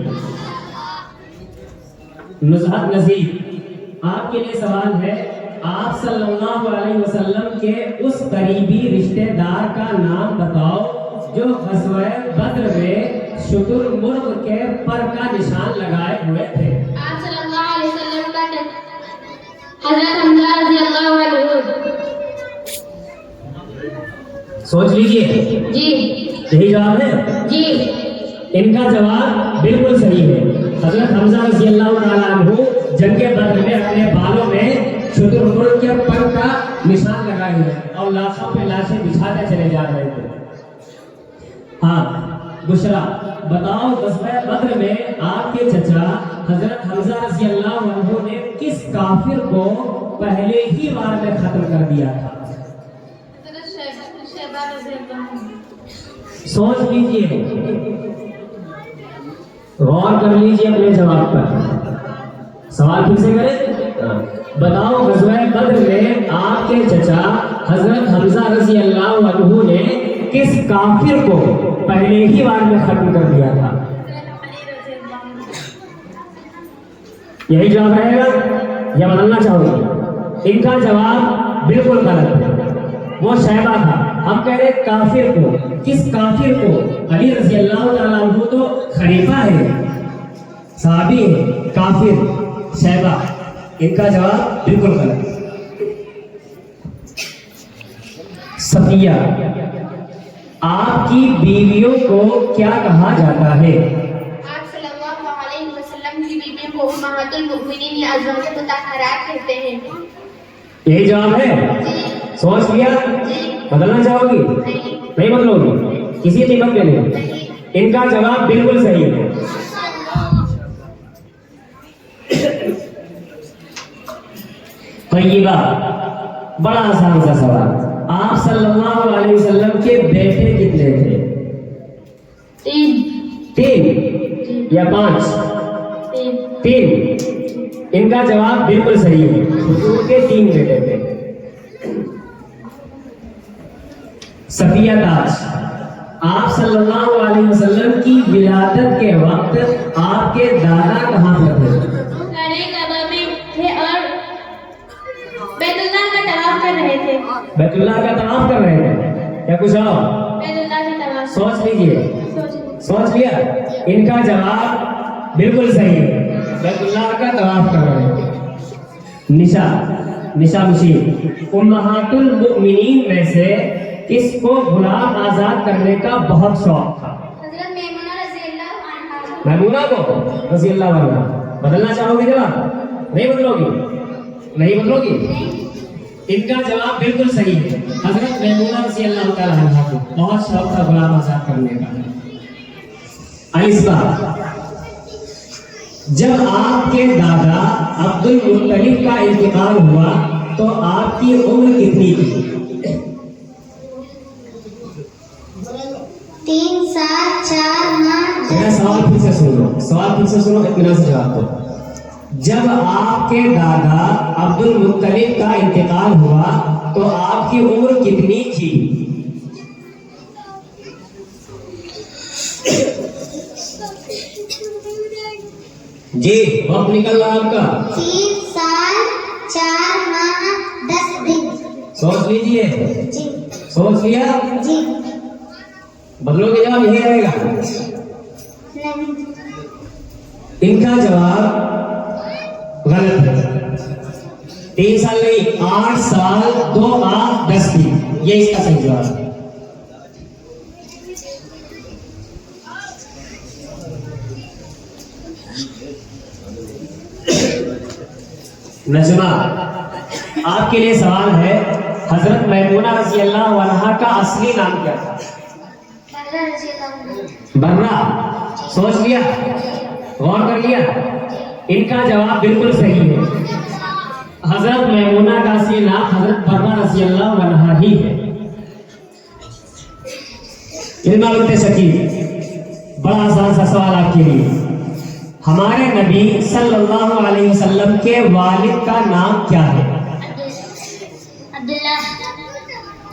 नुज़हत नज़ीर, आपके लिए सवाल है, आप सल्लल्लाहु अलैहि वसल्लम के उस करीबी रिश्तेदार का नाम बताओ जो ग़ज़वा बद्र में शुतुरमुर्ग के पर का निशान लगाए हुए थे। आप सल्लल्लाहु अलैहि वसल्लम का हज़रत हमज़ा रज़ियल्लाहु अन्हु। सोच लीजिए। जी। यही जवाब है? जी। इनका जवाब बिल्कुल सही है। हज़रत हमज़ा रज़ियल्लाहु ताला अन्हु जंगे बद्र में अपने बालों में शुतुरमुर्ग के पर का निशान लगाए हुए और लाशों पे लाशें बिछाते चले जा रहे थे। हाँ, बुशरा, बताओ ग़ज़वा बद्र में आपके चचा हज़रत हमज़ा रज़ियल्लाहु अन्हु ने किस काफिर को पहले ही वार में खत्म कर दिया था? सोच लीजिए, गौर कर लीजिए अपने जवाब पर। सवाल फिर से करें। बताओ ग़ज़वा बद्र में आपके चचा हज़रत हमज़ा रज़ियल्लाहु अन्हु ने किस काफिर को पहले ही वार में खत्म कर दिया था? यही जवाब रहेगा या बदलना चाहोगे? इनका जवाब बिल्कुल गलत है, वो शैबा था। हम कह रहे काफिर को, किस काफिर को? अली रज़ियल्लाहु ताला अन्हु तो खलीफा है, साहबी है, काफिर शैबा। इनका जवाब बिल्कुल गलत। सफिया, आपकी बीवियों को क्या कहा जाता है? आप सल्लल्लाहु अलैहि वसल्लम की बीवियों को उम्महातुल मुमिनीन या अज़वाजुल मुतहहरात कहते हैं। यही जवाब है? सोच लिया? बदलना चाहोगी? नहीं बदलोगी? किसी कीमत पे नहीं। इनका जवाब बिल्कुल सही है। तय्यबा, बड़ा आसान सा सवाल। आप सल्लल्लाहु अलैहि वसल्लम के बेटे कितने थे? 3 या 5? 3। इनका जवाब बिल्कुल सही है, हुजूर के 3 बेटे थे। सफिया ताज, आप सल्लल्लाहु अलैहि वसल्लम की विलादत के वक्त आपके दादा कहाँ पर थे? काबा में थे और बैतुल्लाह का तवाफ कर रहे थे। बैतुल्लाह का तवाफ कर रहे थे या कुछ और? बैतुल्लाह का तवाफ। सोच लीजिए, सोच लिया? इनका जवाब बिल्कुल सही है, बैतुल्लाह का तवाफ कर रहे थे। निशा मुशीर, उम्महातुल मुमिनीन में से किसको गुलाम आजाद करने का बहुत शौक था? हज़रत मैमूना रज़ियल्लाहु अन्हा। मैमूना को रज़ियल्लाहु अन्हा। बदलना चाहोगे जवाब? नहीं बदलोगी? नहीं बदलोगी? इनका जवाब बिल्कुल सही है। हजरत मैमूना रज़ियल्लाहु ताला अन्हा को बहुत शौक था गुलाम आजाद करने का। आइस्बा, जब आपके दादा अब्दुल मुत्तलिब का इंतकाल हुआ तो आपकी उम्र कितनी थी? 3 साल 4 माह मेरा सवाल फिर से सुनो, सवाल फिर से सुनो, इत्मीनान से जवाब दो। जब आपके दादा अब्दुल मुत्तलिब का इंतकाल हुआ तो आपकी उम्र कितनी थी? जी वक्त निकल रहा आपका। 3 साल 4 माह 10 दिन। सोच लीजिए। जी सोच लिया? जी। बदलोगे जवाब यही रहेगा। नहीं। इनका जवाब गलत है। 3 साल नहीं, 8 साल 2 माह 10 दिन, ये इसका सही जवाब है। नजमा, आपके लिए सवाल है, हजरत मैमूना रज़ियल्लाहु अन्हा का असली नाम क्या था? बर्रा। सोच लिया? गौर कर लिया? इनका जवाब बिल्कुल सही है। हजरत मैमूना का असली नाम हजरत बर्रा रज़ियल्लाहु अन्हा ही है। इल्मा बिन्ते शकील, बड़ा आसान सा सवाल आपके लिए। हमारे नबी सल्लल्लाहु अलैहि वसल्लम के वालिद का नाम क्या है? अब्दुल्ला।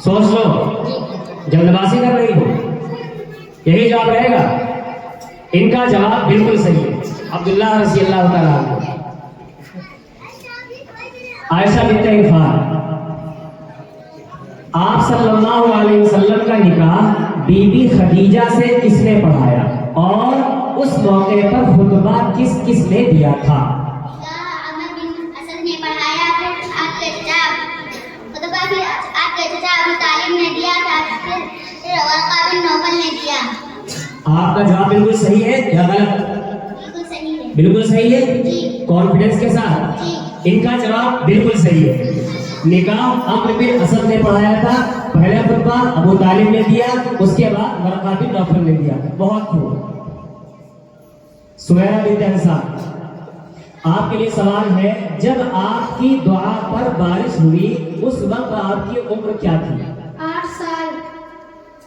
सोच लो, जल्दबाजी कर रही हो, यही जवाब रहेगा। इनका जवाब बिल्कुल सही है, अब्दुल्ला रज़ियल्लाहु ताला अन्हु। आयशा बिन्ते इरफान, आप सल्लल्लाहु अलैहि वसल्लम का निकाह बीबी खदीजा से किसने पढ़ाया और उस मौके पर खुतबा किस किस ने दिया था? अमर बिन असद ने पढ़ाया, फिर आपके चचा खुतबा भी आपके चचा अबू तालिब ने दिया था, फिर वाक़ा बिन नौफल ने दिया। आपका जवाब बिल्कुल सही है या गलत? बिल्कुल सही है। बिल्कुल सही है जी। कॉन्फिडेंस के साथ। जी। इनका जवाब बिल्कुल सही है। निकाह अम्र बिन असद ने पढ़ाया था, पहला खुतबा अबू तालिब ने दिया, उसके बाद वाक़ा बिन नौफल ने दिया। बहुत खूब। सुमैरा बिन्ते अंसार, आपके लिए सवाल है, जब आपकी दुआ पर बारिश हुई उस वक्त आपकी उम्र क्या थी? 8 साल।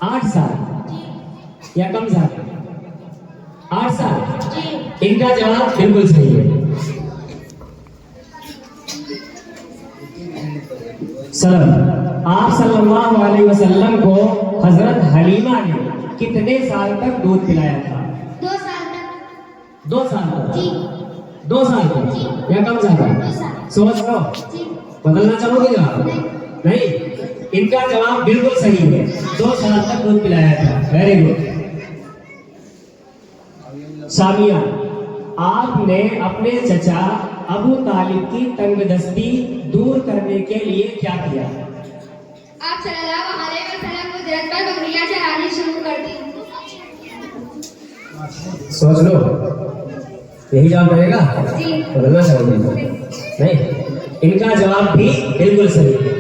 8 साल या कम साल? 8 साल। जी। इनका जवाब बिल्कुल सही है। सलाम, आप सल्लल्लाहु अलैहि वसल्लम को हजरत हलीमा ने कितने साल तक दूध पिलाया था? 2 साल तक। 2 साल तक? जी। 2 साल तक या कम साल तक? 2 साल। सोच लो, जी। बदलना चाहोगे जवाब? नहीं। इनका जवाब बिल्कुल सही है, 2 साल तक दूध पिलाया था। Very good. सामिया, आपने अपने चचा अबू तालिब की तंगदस्ती दूर करने के लिए क्या किया? आप सल्लल्लाहु अलैहि वसल्लम को जरत पर बकरियां चरानी शुरू कर दी। सोच लो, यही जवाब रहेगा। जी। बदलना चाहोगे? नहीं। इनका जवाब भी बिल्कुल सही है।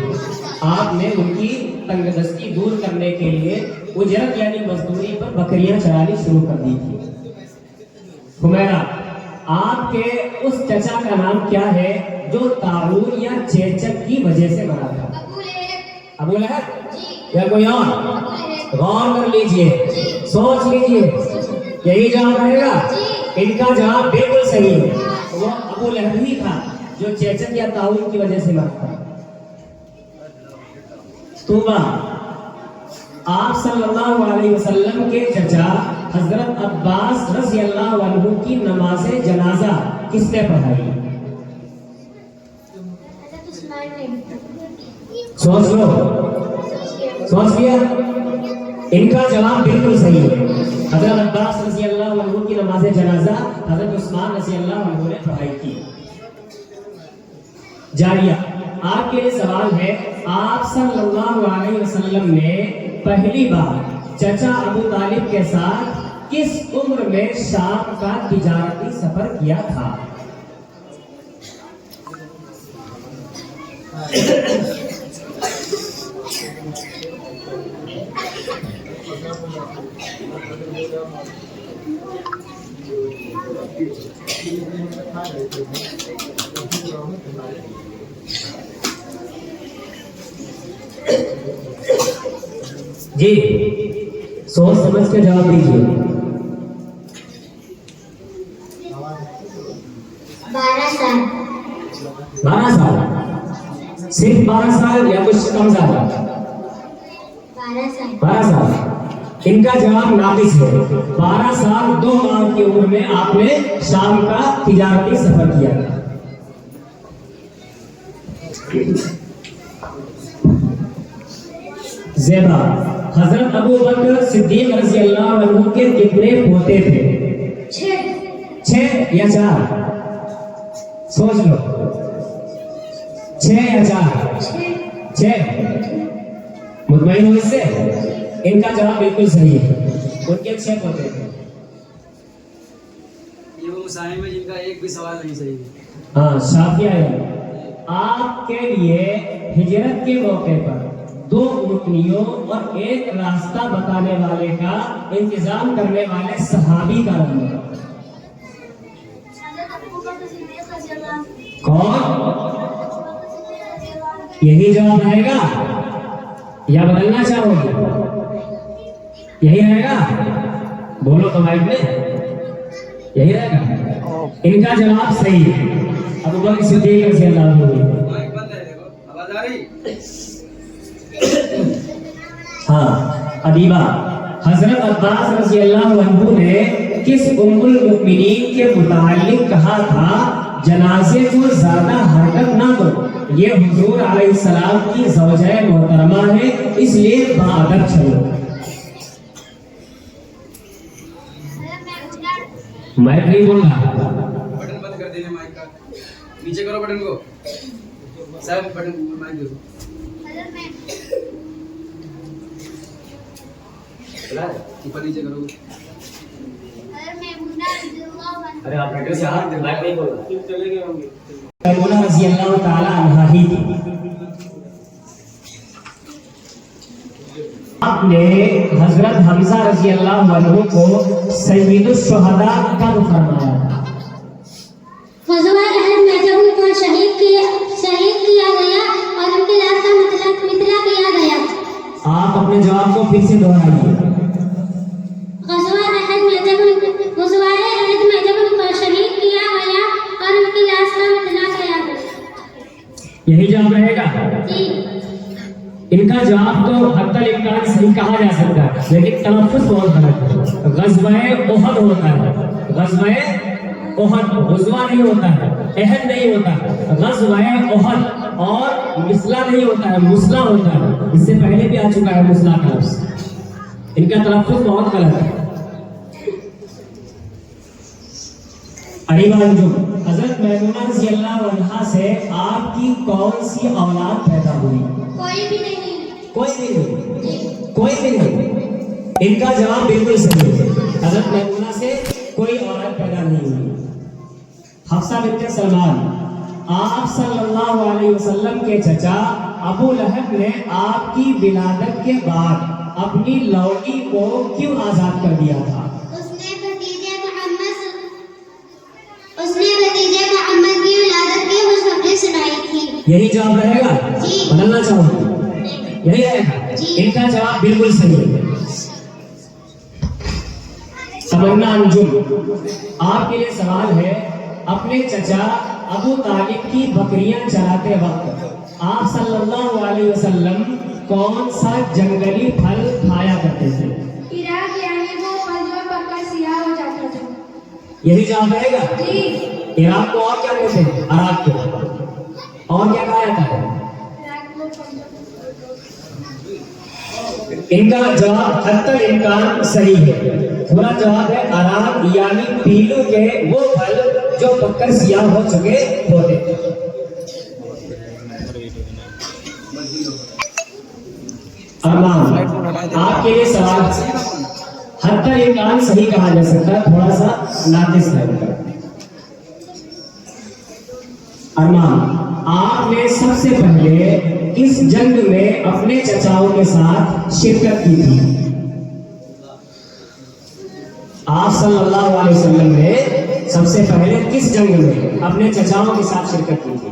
आपने उनकी तंगदस्ती दूर करने के लिए उजरत यानी मजदूरी पर बकरियां चरानी शुरू कर दी थी। हुमैरा, आपके उस चचा का नाम क्या है जो ताउन या चेचक की वजह से मरा था? अबू लहब जी। या कोई और? गौर कर लीजिए, सोच लीजिए, यही जवाब रहेगा। इनका जवाब बिल्कुल सही है, वो अबू लहब ही था जो चेचक या ताउन की वजह से मरा था। तूबा, आप सल्लल्लाहु अलैहि वसल्लम के चचा हजरत अब्बास रज़ियल्लाहु अन्हु की नमाज़े जनाजा किसने पढ़ाई? सोच लो, सोच लिया? इनका जवाब बिल्कुल सही है। हजरत अब्बास रज़ियल्लाहु अन्हु की नमाज़े जनाजा हजरत उस्मान रज़ियल्लाहु अन्हु ने पढ़ाई थी। जारिया, आपके लिए सवाल है, आप सल्लल्लाहु अलैहि वसल्लम ने पहली बार चचा अबू तालिब के साथ किस उम्र में शाम का तिजारती सफर किया था? जी सोच समझ के जवाब दीजिए। 12 साल। 12 साल, सिर्फ 12 साल या कुछ कम ज्यादा? 12 साल। 12 साल। इनका जवाब नाकिस है। 12 साल 2 माह की उम्र में आपने शाम का तिजारती सफर किया था। ज़ेबा, हजरत अबू बकर सिद्दीक रज़ी अल्लाह अन्हु के कितने पोते थे? 6 या 4? सोच लो, 6 या 4? 6। मुतमईन हो इससे? इनका जवाब बिल्कुल सही है, उनके 6 पोते थे। ये वो मुसाहिब में जिनका एक भी सवाल नहीं सही है। हाँ, शाफिया है। आपके लिए हिजरत के मौके पर 2 ऊँटनियों और 1 रास्ता बताने वाले का इंतजाम करने वाले सहाबी का नाम बताओ। कौन? यही जवाब आएगा या बदलना चाहोगे? यही रहेगा? बोलो तो माइक में, यही रहेगा। इनका जवाब सही है, अबू बकर सिद्दीक रज़ी अल्लाह अन्हु। माइक बंद है, देखो आवाज आ रही। हाँ, अदीबा, हजरत अब्बास रज़ी अल्लाह अन्हु ने किस उम्मुल मुमिनीन के मुताल्लिक कहा था जनाजे को ज्यादा हरकत ना दो, ये हुजूर अलैहिस्सलाम की ज़ौजा मोहतरमा है, इसलिए बाअदब चलो। मैं नहीं बोल रहा। बटन बंद कर देने माइक का, नीचे करो बटन को सब, बटन माइक देखो। ऊपर नीचे करो। अरे आप बेटे से हाथ माइक नहीं बोल रहा। चले गए होंगे। मैमूना रज़ी अल्लाह ताला अन्हा ही थी। आपने हजरत हमजा रज़ी अल्लाह अन्हु को सय्यदुश शुहदा कब फरमाया था? ग़ज़वा अहद में जब उनको शहीद किया गया और उनकी लाश का मितला किया गया। आप अपने जवाब को फिर से दोहराइए। ग़ज़वा अहद में जब उनको शहीद किया गया और उनकी लाश का मितला किया गया। यही जवाब रहेगा? जी। इनका जवाब तो हत्तल इम्कान सही कहा जा सकता है, लेकिन तलफ़्फ़ुज़ बहुत गलत है। ग़ज़वा-ए उहद होता है, ग़ज़वा-ए उहद, ग़ज़वा नहीं होता है, अहद नहीं होता है, ग़ज़वा-ए उहद। और मिसला नहीं होता है, मुसला होता है। इससे पहले भी आ चुका है मुसला का लफ्ज़। इनका तलफ़्फ़ुज़ बहुत गलत है। अरीबान जो हजरत मैमूना रज़ी अल्लाह अन्हा से आपकी कौन सी औलाद पैदा हुई? कोई भी नहीं। कोई भी नहीं, कोई भी नहीं। इनका जवाब बिल्कुल सही है, हजरत मैमूना से कोई औलाद पैदा नहीं हुई। हफ्सा बिन्ते सलमान, आप सल्लल्लाहु अलैहि वसल्लम के चचा अबू लहब ने आपकी विलादत के बाद अपनी लौटी को क्यों आजाद कर दिया था? उसने भतीजे मोहम्मद की विलादत की खुशखबरी सुनाई थी। यही जवाब रहेगा? जी। बदलना चाहूंगा? यही रहेगा? जी। इनका जवाब बिल्कुल सही है। तमन्ना अंजुम, आपके लिए सवाल है, अपने चचा अबू तालिब की बकरियां चराते वक्त आप सल्लल्लाहु अलैहि वसल्लम कौन सा जंगली फल खाया करते थे? इराक, यानी वो फल जो पककर सियाह हो जाता था। यही जवाब रहेगा? जी। इराक को और क्या कहते हैं? अराक को। और क्या खाया जाता है? इनका जवाब हत्तल इम्कान सही है। पूरा जवाब है अराक, यानी पीलू के वो फल जो पककर सियाह हो चुके होते। अरमान, आपके लिए सवाल, हत्तल इम्कान सही कहा जा सकता है, थोड़ा सा नाक़िस है। अरमान, आपने सबसे पहले किस जंग में अपने चचाओं के साथ शिरकत की थी? आप सल्लल्लाहु अलैहि वसल्लम ने सबसे पहले किस जंग में अपने चचाओं के साथ शिरकत की थी?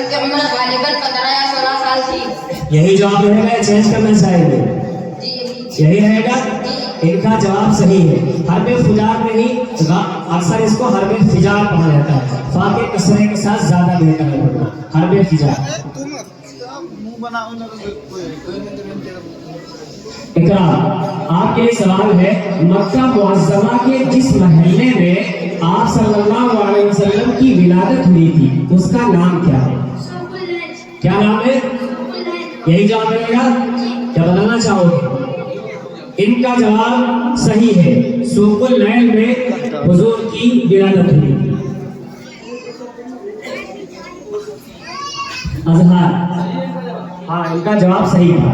की उम्र गालिबन 15 या 16 साल थी। यही जवाब रहेगा या चेंज करना चाहेंगे? जी यही रहेगा। इनका जवाब सही है। हरबे फुजार नहीं, अक्सर इसको हरबे फिजार कहा जाता है। फा के कसरे के साथ ज्यादा बेहतर है बोलना, हरबे फिजार। इकरा, आपके लिए सवाल है, मक्का मुअज्जमा के जिस महल्ले में आप सल्लल्लाहु अलैहि वसल्लम की विलादत हुई थी उसका नाम क्या है? क्या नाम है? यही जवाब रहेगा? क्या बताना चाहोगे? इनका जवाब सही है, सूकुल नैल में हुजूर की विलादत हुई। अजहर, हाँ इनका जवाब सही था।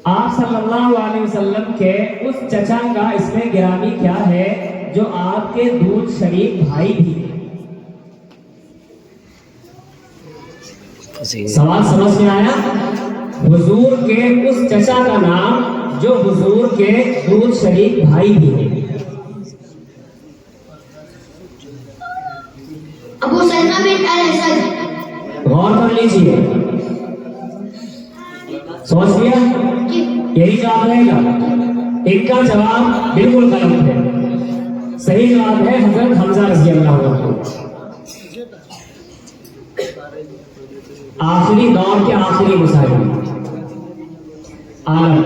आप सल्लल्लाहु अलैहि वसल्लम के उस चचा का इसमें गिरामी क्या है जो आपके दूध शरीक भाई भी है? सवाल समझ में आया? हुजूर के उस चचा का नाम जो हुजूर के दूध शरीक भाई भी है। अबू सलमा बिन अल-असद। गौर कर लीजिए, सोच लिया? यही जवाब रहेगा। इनका जवाब बिल्कुल गलत है। सही जवाब है हजरत हमजा रज़ी अल्लाह अन्हु। आखिरी दौर के आखिरी मुसाहिब आलम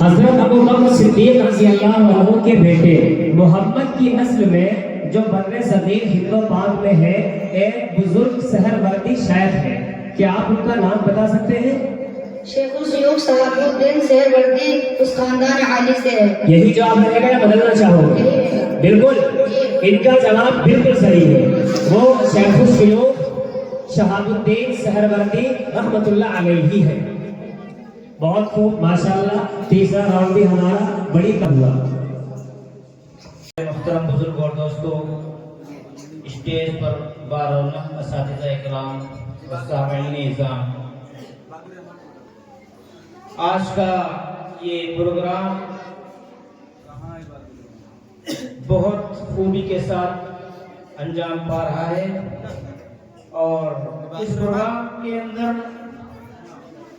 हजरत अबू बकर सिद्दीक रज़ी अल्लाह अन्हु के बेटे मोहम्मद की नस्ल में जो बर्रे सदीक हिंदो पाक में है, एक बुजुर्ग सहरवर्दी शायख है। क्या आप उनका नाम बता सकते हैं? शेखुल शयूख सहाबुद्दीन सहरवर्दी उस खानदान आली से है। यही जवाब रहेगा या बदलना चाहोगे? बिल्कुल, इनका जवाब बिल्कुल सही है। वो शेखुल शयूख शहाबुद्दीन सहरवर्दी रहमतुल्लाह अलैहि है। बहुत खूब, माशाल्लाह। तीसरा राउंड भी हमारा बड़ी कम हुआ। मुहतरम बुजुर्ग और दोस्तों, स्टेज पर बारौनक असातिज़ा इकराम व सामईन इज़ाम, आज का ये प्रोग्राम बहुत खूबी के साथ अंजाम पा रहा है और इस प्रोग्राम के अंदर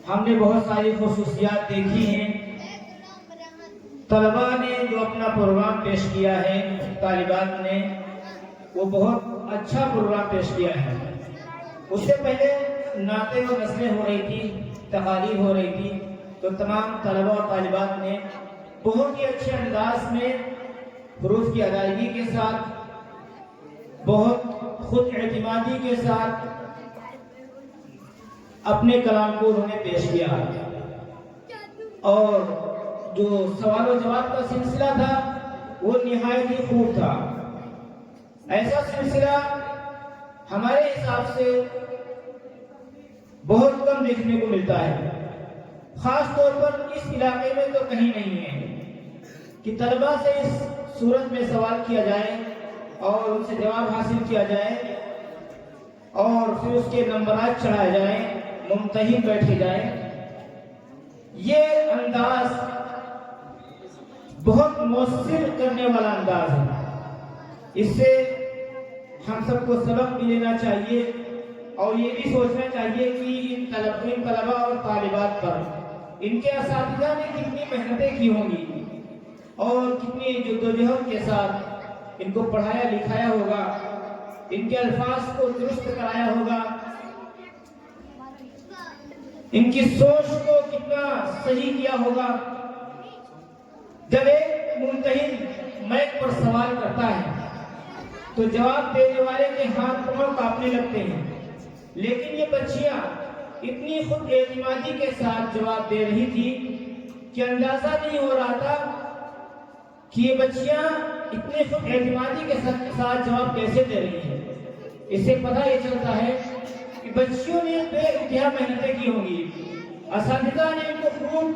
हमने बहुत सारी खुसूसियात देखी हैं। तलबा ने जो अपना प्रोग्राम पेश किया है, तालिबात ने, वो बहुत अच्छा प्रोग्राम पेश किया है। उससे पहले नाते व नस्लें हो रही थी, तकारीर हो रही थी, तो तमाम तलबा और तालिबात ने बहुत ही अच्छे अंदाज में हुरूफ की अदायगी के साथ, बहुत खुद एतमादी के साथ अपने कलाम को उन्होंने पेश किया। और जो सवाल और जवाब का सिलसिला था वो निहायत ही खूब था। ऐसा सिलसिला हमारे हिसाब से बहुत कम देखने को मिलता है। खास तौर पर इस इलाके में तो कहीं नहीं है कि तलबा से इस सूरत में सवाल किया जाए और उनसे जवाब हासिल किया जाए और फिर उसके नंबरात चढ़ाए जाए, मुमतहिन बैठे जाए। ये अंदाज बहुत मुअस्सिर करने वाला अंदाज है। इससे हम सबको सबक भी लेना चाहिए और ये भी सोचना चाहिए कि इन तलबा और तालिबात पर इनके असातिज़ा ने कितनी मेहनतें की होंगी और कितनी जद्दोजहद के साथ इनको पढ़ाया लिखाया होगा, इनके अल्फाज को दुरुस्त कराया होगा, इनकी सोच को कितना सही किया होगा। जब एक मुमतहिन माइक पर सवाल करता है तो जवाब देने वाले के हाथ पांव कांपने लगते हैं, लेकिन ये बच्चियां इतनी खुद एतमादी के साथ जवाब दे रही थी कि अंदाजा नहीं हो रहा था कि ये बच्चियां इतनी खुद एतमादी के साथ जवाब कैसे दे रही हैं। इससे पता ये चलता है कि बच्चियों ने बेइंतहा मेहनतें की होंगी, असातिज़ा ने इनको खूब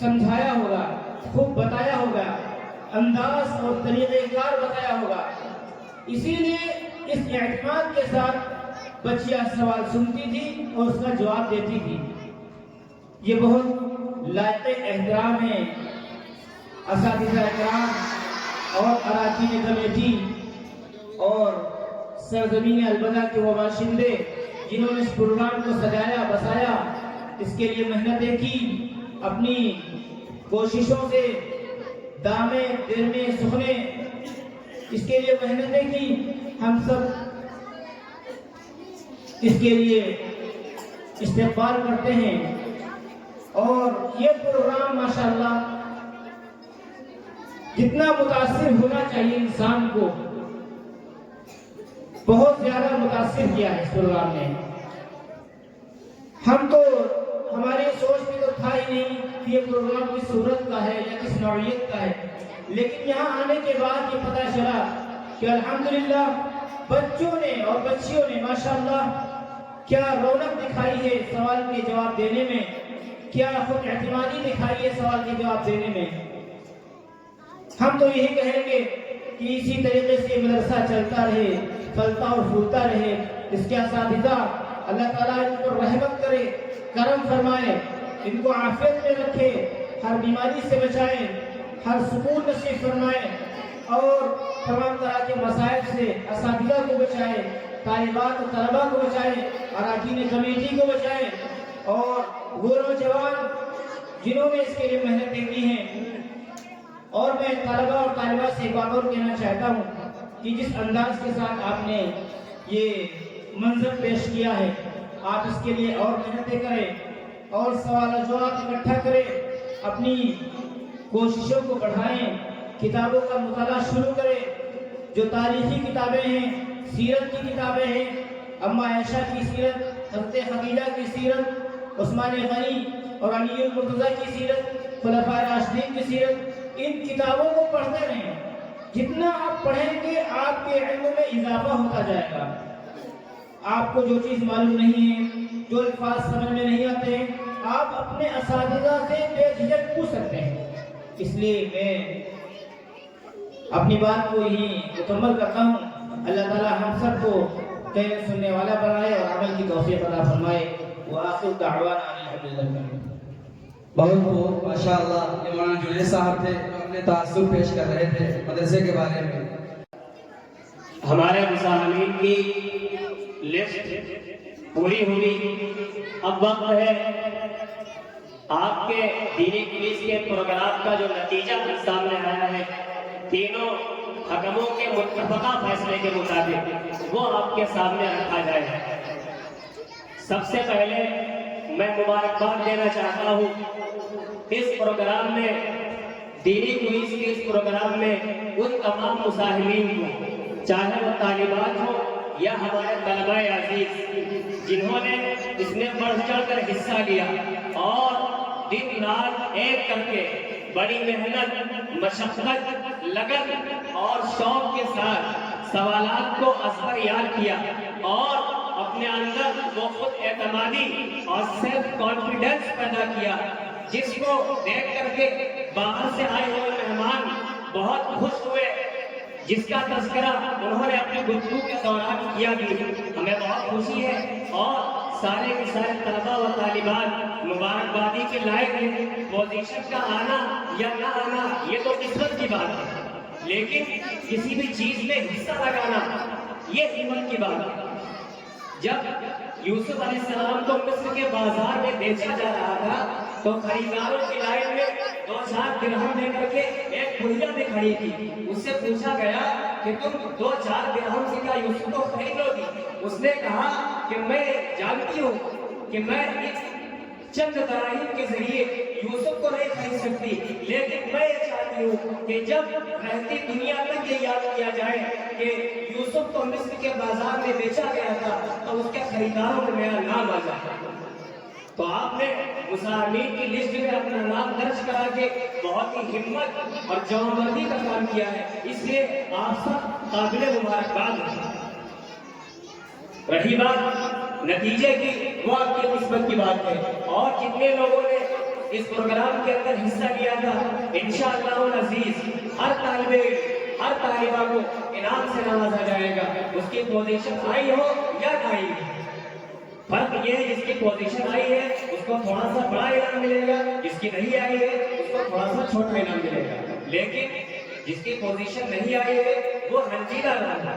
समझाया होगा, खूब बताया होगा, अंदाज और तरीक़ेकार बताया होगा। इसीलिए इस एतमाद के साथ बच्चियां सवाल सुनती थी और उसका जवाब देती थी। ये बहुत लायक एहतराम है असातिज़ा इकराम और अराकीन कमेटी और सरजमीन अलबदा के वो बाशिंदे जिन्होंने इस प्रोग्राम को सजाया बसाया, इसके लिए मेहनतें की, अपनी कोशिशों से दामे दिरमे सुखने इसके लिए मेहनतें की। हम सब इसके लिए इस्तेग़फ़ार करते हैं। और ये प्रोग्राम माशाअल्लाह जितना मुतासिर होना चाहिए इंसान को, बहुत ज्यादा मुतासिर किया है इस प्रोग्राम ने। हम तो हमारी सोच में तो था ही नहीं कि ये प्रोग्राम किस सूरत का है या किस नौइयत का है, लेकिन यहाँ आने के बाद ये पता चला कि अल्हम्दुलिल्लाह बच्चों ने और बच्चियों ने माशाअल्लाह क्या रौनक दिखाई है सवाल के जवाब देने में, क्या खुद एतमादी दिखाई है सवाल के जवाब देने में। हम तो यही कहेंगे कि इसी तरीके से मदरसा चलता रहे, फलता और फूलता रहे। इसके असातिज़ा अल्लाह ताला इन पर रहमत करे, करम फरमाए, इनको आफियत में रखे, हर बीमारी से बचाए, हर सुकून नसीब फरमाए और तमाम तरह के मसाइब से असातिज़ा को बचाए, तालिबात और तलबा को बचाए, अराकीन कमेटी को बचाए और वो नौजवान जिन्होंने इसके लिए मेहनतें की हैं। और मैं तलबा और तालिबात से एक बात और कहना चाहता हूँ कि जिस अंदाज के साथ आपने ये मंजर पेश किया है, आप इसके लिए और मेहनतें करें और सवाल जवाब इकट्ठा करें, अपनी कोशिशों को बढ़ाएं, किताबों का मुताला शुरू करें। जो तारीखी किताबें हैं, सीरत की किताबें हैं, अम्मा आयशा की सीरत, हज़रत खदीजा की सीरत, उस्मान गनी और अली मुर्तज़ा की सीरत, खुलफाए राशिदीन की सीरत, इन किताबों को पढ़ते रहें। जितना आप पढ़ेंगे आपके इल्म में इजाफा होता जाएगा। आपको जो चीज़ मालूम नहीं है, जो अल्फाज समझ में नहीं आते, आप अपने असातिज़ा से बेझिझक पूछ सकते हैं। इसलिए मैं अपनी बात को ही मुकम्मल करता हूँ। अल्लाह ताला हम सबको कहने सुनने वाला बनाए और अमल की तौफीक अता फरमाए। व आखिर दावाना अल्हम्दुलिल्लाह। बहुत खूब, माशाअल्लाह। ये मौलाना जुनैद साहब थे जो अपने तासुर पेश कर रहे थे मदरसे के बारे में। हमारे मुसाहिमीन की लिस्ट पूरी हुई। अब वक्त है आपके दीनी क्विज़ के प्रोग्राम का जो नतीजा सामने आया है, तीनों हकमों के मुत्तफ़क़ा फैसले के मुताबिक वो आपके सामने रखा जाए। सबसे पहले मैं मुबारकबाद देना चाहता हूँ इस प्रोग्राम में, दीनी क्विज़ के इस प्रोग्राम में उन तमाम मुसाहिमीन को, चाहे वो तालिबात हो या हमारे तलबाए अजीज, जिन्होंने इसमें बढ़ चढ़ कर हिस्सा लिया और दिन रात एक करके बड़ी मेहनत, मशक्क़त, लगन और शौक के साथ सवालात को असर याद किया और अपने अंदर वो खुद एतमादी और सेल्फ कॉन्फिडेंस पैदा किया, जिसको देख करके बाहर से आए हुए मेहमान बहुत खुश हुए, जिसका तज़किरा उन्होंने अपनी गुफ्तगू के दौरान किया भी। हमें बहुत खुशी है और सारे के सारे तलबा व तालिबात मुबारकबादी के लायक हैं। पोजीशन का आना या ना आना ये तो किस्मत की बात है, लेकिन किसी भी चीज में हिस्सा लगाना ये हिम्मत की बात है। जब यूसुफ अलैहिस्सलाम को मिस्र के बाजार में बेचा जा रहा था तो खरीदारों की लाइन में 2-4 दिरहम लेकर के एक बुढ़िया भी खड़ी थी। उससे पूछा गया कि तुम 2-4 दिरहम से क्या यूसुफ को खरीद लोगी? उसने कहा कि मैं जानती हूँ कि मैं इस चंद दराहिम के जरिए यूसुफ को नहीं खरीद सकती, लेकिन मैं ये चाहती हूँ कि जब रहती दुनिया तक ये याद किया जाए कि यूसुफ को मिस्र के बाजार में बेचा गया था तो उसके खरीदारों में मेरा नाम आ जाए। तो आपने मुसाहिमीन की लिस्ट में अपना नाम दर्ज करा के बहुत ही हिम्मत और जवाबदेही का काम किया है, इसलिए आप सब काबिल मुबारकबाद हैं। रही बात नतीजे की, वो आपकी किस्मत की बात है। और जितने लोगों ने इस प्रोग्राम के अंदर हिस्सा लिया था, इंशाअल्लाह अज़ीज हर तालिबे हर तालिबा को इनाम से नवाजा जाएगा, उसकी पोजीशन आई हो या नहीं। फर्क ये है जिसकी पोजीशन आई है उसको थोड़ा सा बड़ा इनाम मिलेगा, जिसकी नहीं आई है उसको थोड़ा सा छोटा इनाम मिलेगा। लेकिन जिसकी पोजीशन नहीं आई है वो रंजीदा रहा,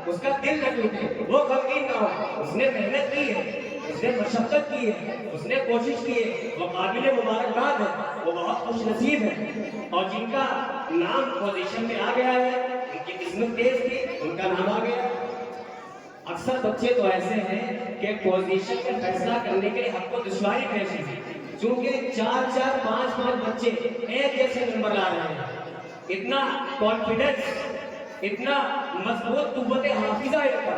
उसका दिल न टूटे, वो गमगीन ना हो, उसने मेहनत की है, उसने मशक्कत की है, उसने कोशिश की है, वो काबिल मुबारकबाद है, वो बहुत खुश नसीब है। और जिनका नाम पोजीशन में आ गया है, उनकी किस्मत तेज थी, उनका नाम आ गया। अक्सर बच्चे तो ऐसे हैं कि पोजीशन में फैसला करने के लिए हमको दुश्वारी पेश है, क्योंकि 4-4, 5-5 बच्चे एक जैसे नंबर ला रहे हैं। इतना कॉन्फिडेंस, इतना मजबूत कुव्वत हाफिजा इनका,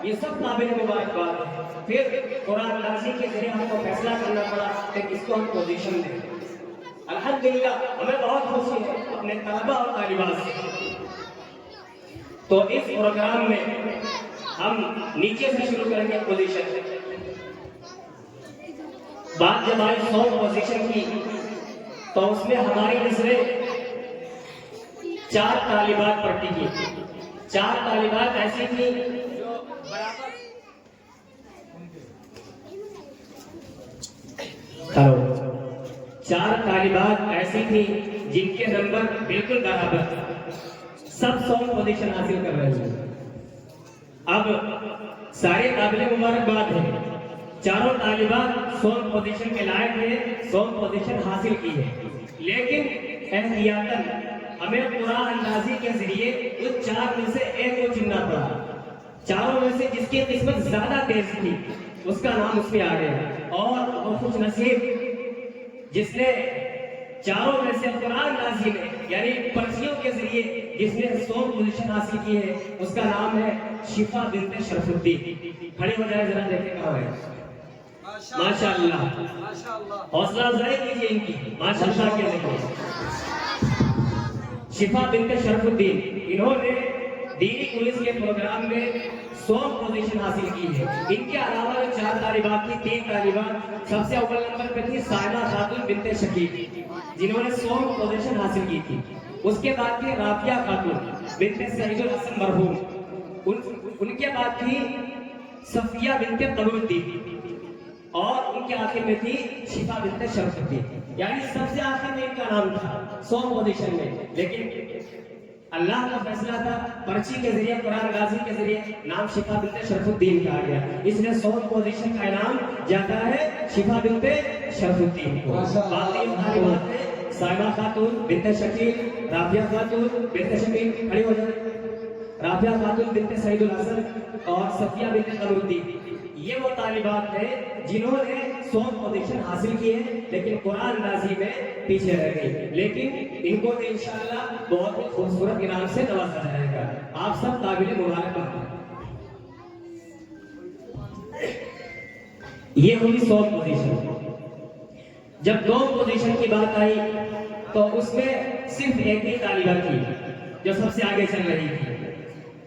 ये सब काबिल मुबारकबाद है। फिर कुरान नाज़िल के जरिए हमको फैसला करना पड़ा कि किसको हम पोजीशन दें। अल्हम्दुलिल्लाह हमें बहुत खुशी है अपने तलबा और तालिबात से। तो इस प्रोग्राम में हम नीचे से शुरू करेंगे पोजीशन। बात जब आई 100 पोजीशन की तो उसमें हमारी नजरें 4 तालिबात पढ़ती थी। 4 तालिबात ऐसी थी जो बराबर हेलो 4 तालिबात ऐसी थी जिनके नंबर बिल्कुल बराबर, सब 100 पोजीशन हासिल कर रहे हैं। अब सारे काबिल मुबारकबाद हैं, चारों तालिबात 100 पोजीशन के लायक है, 100 पोजीशन हासिल की है। लेकिन एहतियातन हमें कुरान अंदाजी के जरिए उस 4 में से एक को चुनना पड़ा। चारों में से जिसकी किस्मत ज्यादा तेज थी उसका नाम उसमें आ गया, और वो खुश नसीब जिसने चारों में से कुरान अंदाजी में यानी पर्चियों के जरिए जिसने 100 पोजीशन हासिल की है उसका नाम है शिफा बिन्ते शरफुद्दीन। खड़े हो जाए जरा, देखें कहाँ है। माशाअल्लाह, हौसला अफजाई कीजिए इनकी, माशाअल्लाह के लिए। शिफा बिन्ते शरफुद्दीन, इन्होंने दीनी पुलिस के प्रोग्राम में 100 पोजीशन हासिल की है। इनके अलावा जो 4 तालिबात थी, 3 तालिबात, सबसे अव्वल नंबर पे थी साइमा खातून बिन्ते शकीब, जिन्होंने 100 पोजीशन हासिल की थी। उसके बाद थी राफिया खातून बिन्ते सईदुल हसन मरहूम, उनके बाद थी सफिया बिन्ते कमरुद्दीन, और उनके आखिर में थी शिफा बिन्ते शरफुद्दीन। यानी सबसे आखिर में इनका नाम था 100 पोजीशन में। लेकिन अल्लाह का फैसला था, पर्ची के जरिए कुरान गाजी के जरिए नाम शिफा बिन्ते शरफुद्दीन का आ गया, इसलिए 100 पोजीशन का इनाम जाता है शिफा बिन्ते शरफुद्दीन को। बाकी तालिबात है साइमा खातून बिन्ते शकील, राफिया खातून बिन्ते शकील, खड़ी हो जाए, राफिया खातून बिन्ते सईदुल हसन और सफिया बिन्ते कमरुद्दीन। ये वो तालिबात है जिन्होंने 100 पोजीशन हासिल की है, लेकिन कुरान नाज़ी में पीछे रह गई। लेकिन इनको तो इंशाअल्लाह बहुत ही खूबसूरत इनाम से नवाजा जाएगा। आप सब काबिल मुबारकबाद। ये हुई 100 पोजीशन। जब 2 पोजीशन की बात आई तो उसमें सिर्फ एक ही तालिबा थी जो सबसे आगे चल रही थी,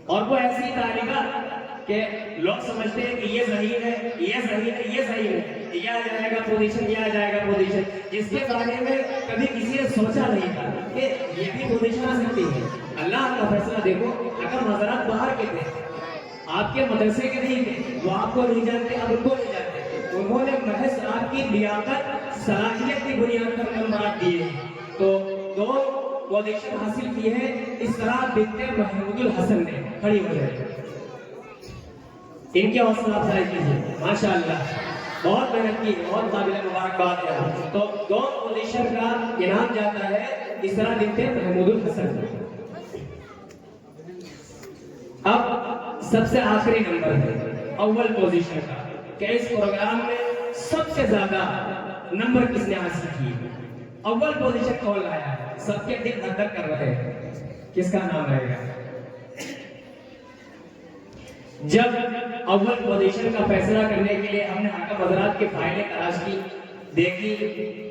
और वो ऐसी तालिबा कि लोग समझते हैं कि ये सही है, ये सही है, ये सही है, ये आ जाएगा पोजीशन, ये आ जाएगा पोजीशन, जिसके बारे में कभी किसी ने सोचा नहीं था कि ये भी पोजीशन आ सकती है। अल्लाह का फैसला देखो। अगर हज़रात बाहर के थे, आपके मदरसे के नहीं थे, वो आपको नहीं जानते, अब उनको नहीं जानते, उन्होंने महज आपकी लियाकत सलाहियत की बुनियाद पर नंबर दिए। तो 2 पोजीशन हासिल की है इसरा बिन्ते महमूदुल हसन ने। खड़ी हो जाए, इनके हौसला अफजाई कीजिए, माशाअल्लाह बहुत मेहनत की, बहुत काबिल मुबारकबाद है। तो 2 पोजीशन का इनाम जाता है इसरा बिन्ते महमूदुल हसन। अब सबसे आखिरी नंबर है अव्वल पोजीशन का, कि इस प्रोग्राम में सबसे ज्यादा नंबर किसने हासिल किए, अव्वल पोजीशन कौन लाया, सबके दिल धक धक कर रहे हैं, किसका नाम रहेगा। जब अव्वल पोजीशन का फैसला करने के लिए हमने हाकिम हज़रात के फाइलें तलाश की, देखी,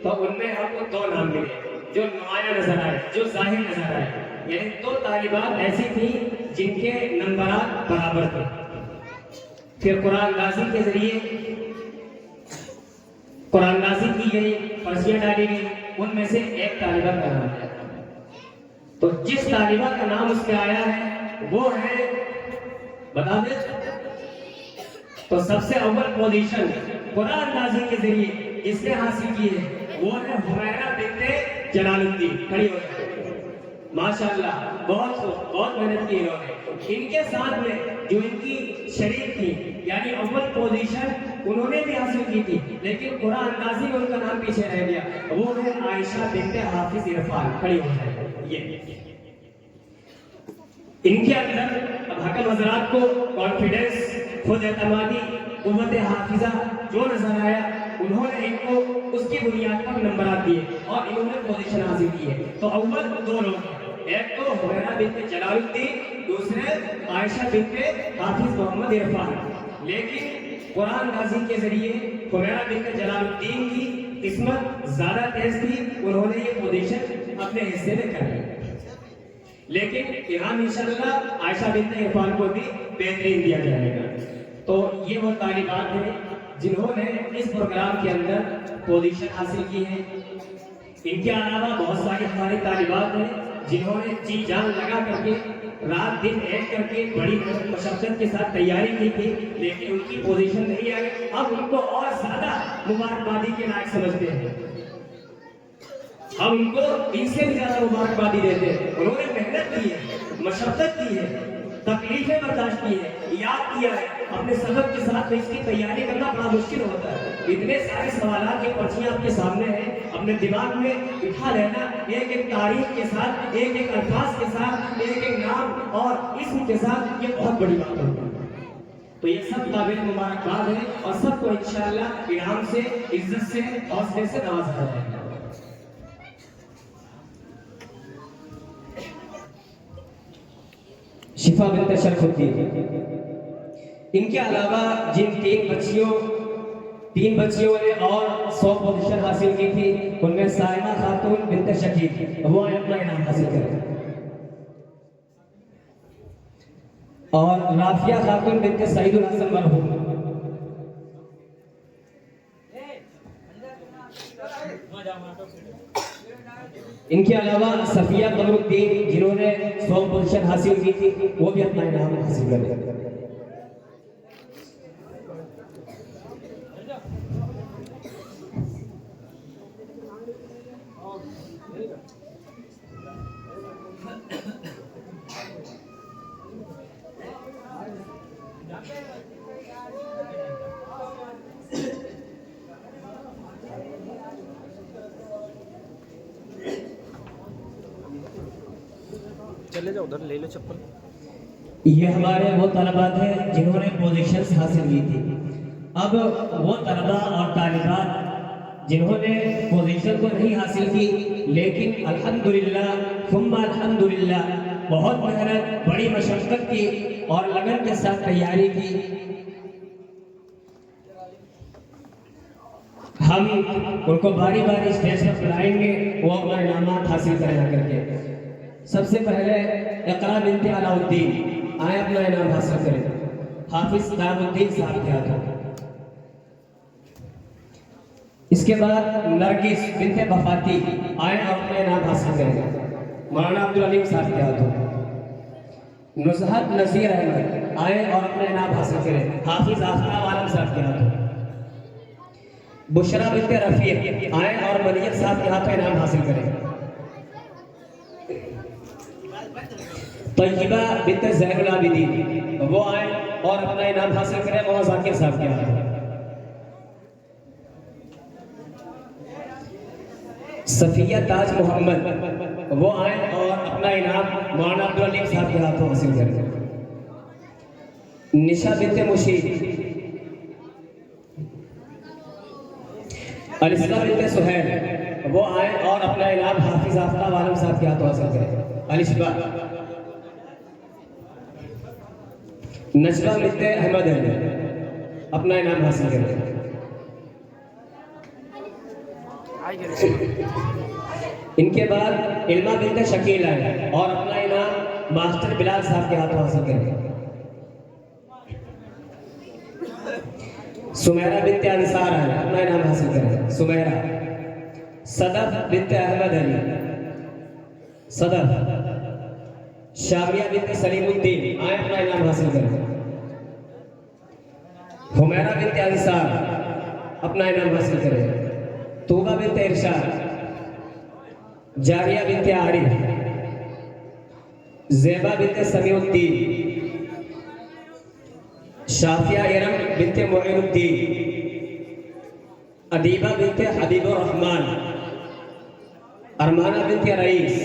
तो उनमें हमको 2 नाम मिले जो नुमाया नजर आए, जो जाहिर नजर आए। यानी 2 तालिबात ऐसी थी जिनके नंबरात बराबर थे। फिर कुरान गाजी के जरिए कुरान गाजी की गई, पर्चियां डाली गई, उनमें से एक तालिबा का नाम आया। तो जिस तालिबा का नाम उसमें आया है वो है, बता दे, तो सबसे अव्वल पोजीशन कुरान नाज़िल के जरिए इसने हासिल की है वो है हुमैरा बिन्ते जलालुद्दीन। खड़ी हो जाए, माशाअल्लाह, बहुत मेहनत की इन्होंने। इनके साथ में जो इनकी शरीक थी, यानी अव्वल पोजीशन उन्होंने भी हासिल की थी, लेकिन कुरान नाज़िल में उनका नाम पीछे रह गया, वो है आयशा बिन्ते हाफिज इरफान। खड़ी हो जाए। ये इनके अंदर अब हकम हजरात को कॉन्फिडेंस, खुद एतमादी, कुव्वत हाफिजा जो नजर आया, उन्होंने इनको उसकी बुनियाद पर नंबरात दिए और इन्होंने पोजीशन हासिल की है। तो अव्वल दो लोग, एक तो हुमैरा बिन्ते जलालुद्दीन, दूसरे आयशा बिन्ते हाफिज मोहम्मद इरफान। लेकिन कुरान नाज़िल के जरिए हुमैरा बिन्ते जलालुद्दीन की किस्मत ज्यादा तेज थी, उन्होंने ये पोजीशन अपने हिस्से में कर ली। लेकिन यहाँ इंशाअल्लाह आयशा बिन्ते इरफान को भी बेहतरीन दिया जाएगा। तो ये वो तालिबात हैं जिन्होंने इस प्रोग्राम के अंदर पोजीशन हासिल की है। इनके अलावा बहुत सारी हमारी तालिबात हैं जिन्होंने जी जान लगा करके रात दिन एक करके बड़ी मशक्कत के साथ तैयारी की थी, लेकिन उनकी पोजीशन नहीं आई। अब उनको और ज्यादा मुबारकबादी के लायक समझते हैं, हम उनको इनसे भी ज्यादा मुबारकबादी देते हैं। उन्होंने मेहनत की है, मशक्कत की है, तकलीफें बर्दाश्त की है, याद किया है। अपने सबक के साथ में इसकी तैयारी करना बड़ा मुश्किल होता है। इतने सारे सवालात की पर्चियां आपके सामने हैं, अपने दिमाग में बिठा लेना, एक एक तारीख के साथ, एक एक अल्फाज के साथ, एक एक नाम और इसम के साथ, ये बहुत बड़ी बात होती है। तो ये सब काबिल मुबारकबाद है और सबको इंशाअल्लाह इनाम से, इज्जत से, हौसले से नवाजा जाएगा। शिफा बिन्ते शरफुद्दीन। इनके अलावा जिन तीन बच्चियों ने और 100 पोजीशन हासिल की थी, उनमें साइमा खातून बिन्ते शकील, वो अपना इनाम हासिल करें, और राफिया खातून बिन्ते सईदुल हसन मरहूम। इनके अलावा सफिया कमरुद्दीन जिन्होंने 100 पोजीशन हासिल की थी, वो भी अपना इनाम हासिल करें। चले जाओ उधर, ले लो चप्पल। ये हमारे वो तलबा थे जिन्होंने पोजीशंस हासिल की थी। अब वो तलबा और तालिबात जिन्होंने पोजीशन तो नहीं हासिल की, लेकिन अल्हम्दुलिल्लाह सुम्मा अल्हम्दुलिल्लाह बहुत मेहनत, बड़ी मशक्कत की और लगन के साथ तैयारी की। हम उनको बारी बारी स्टेज पर बुलाएंगे, वो अपना इनामात हासिल करें करके। सबसे पहले इकरा बिन्ते अलाउद्दीन आए, अपना इनाम हासिल करें, हाफिज नामुद्दीन साहब के हाथों। इसके बाद नरगिस बिन्ते बफाती आए और अपना इनाम हासिल करें, मौलाना अब्दुल अलीम साहब के हाथों। नुज़हत नज़ीर अहमद आए और अपना इनाम हासिल करें, हाफिज आफ्ताब आलम साहब के हाथों। बुशरा बिन्ते रफीक आए और मलिक साहब के हाथों इनाम हासिल करें। तय्यबा बिन्ते ज़ैनुल आबिदीन वो आए और अपना इनाम हासिल करें, मौलाना ज़ाकिर साहब के हाथों। सफिया ताज मोहम्मद वो आए और अपना इनाम मौलाना अब्दुल अलीम साहब के हाथों हासिल करें। निशा बिन्ते मुशीद, अलिस्मा बिन्ते सुहैल वो आए और अपना इनाम हाफिज आफ्ताब आलम साहब के हाथों हासिल करें। अलिस्मा। नजमा बिन्ते अहमद अपना इनाम हासिल करें। इनके बाद इल्मा बिन्ते शकील आए और अपना इनाम मास्टर बिलाल साहब के हाथों हासिल करें। सुमेरा बिन्ते अंसार आए, अपना इनाम हासिल करें, सुमेरा। सदफ बिन्ते अहमद अली, सदफ शामिया बिनते सलीमुद्दीन, आए अपना इनाम हासिल करें। हुमैरा बिनते अंसार, अपना इनाम हासिल करें। तूबा बिनते इरशाद, जारिया बिनते आरिफ, ज़ेबा बिनते समीउद्दीन, शाफिया इरम बिनते मोइनुद्दीन, अदीबा बिनते हबीबुर रहमान, अरमाना बिनते रईस,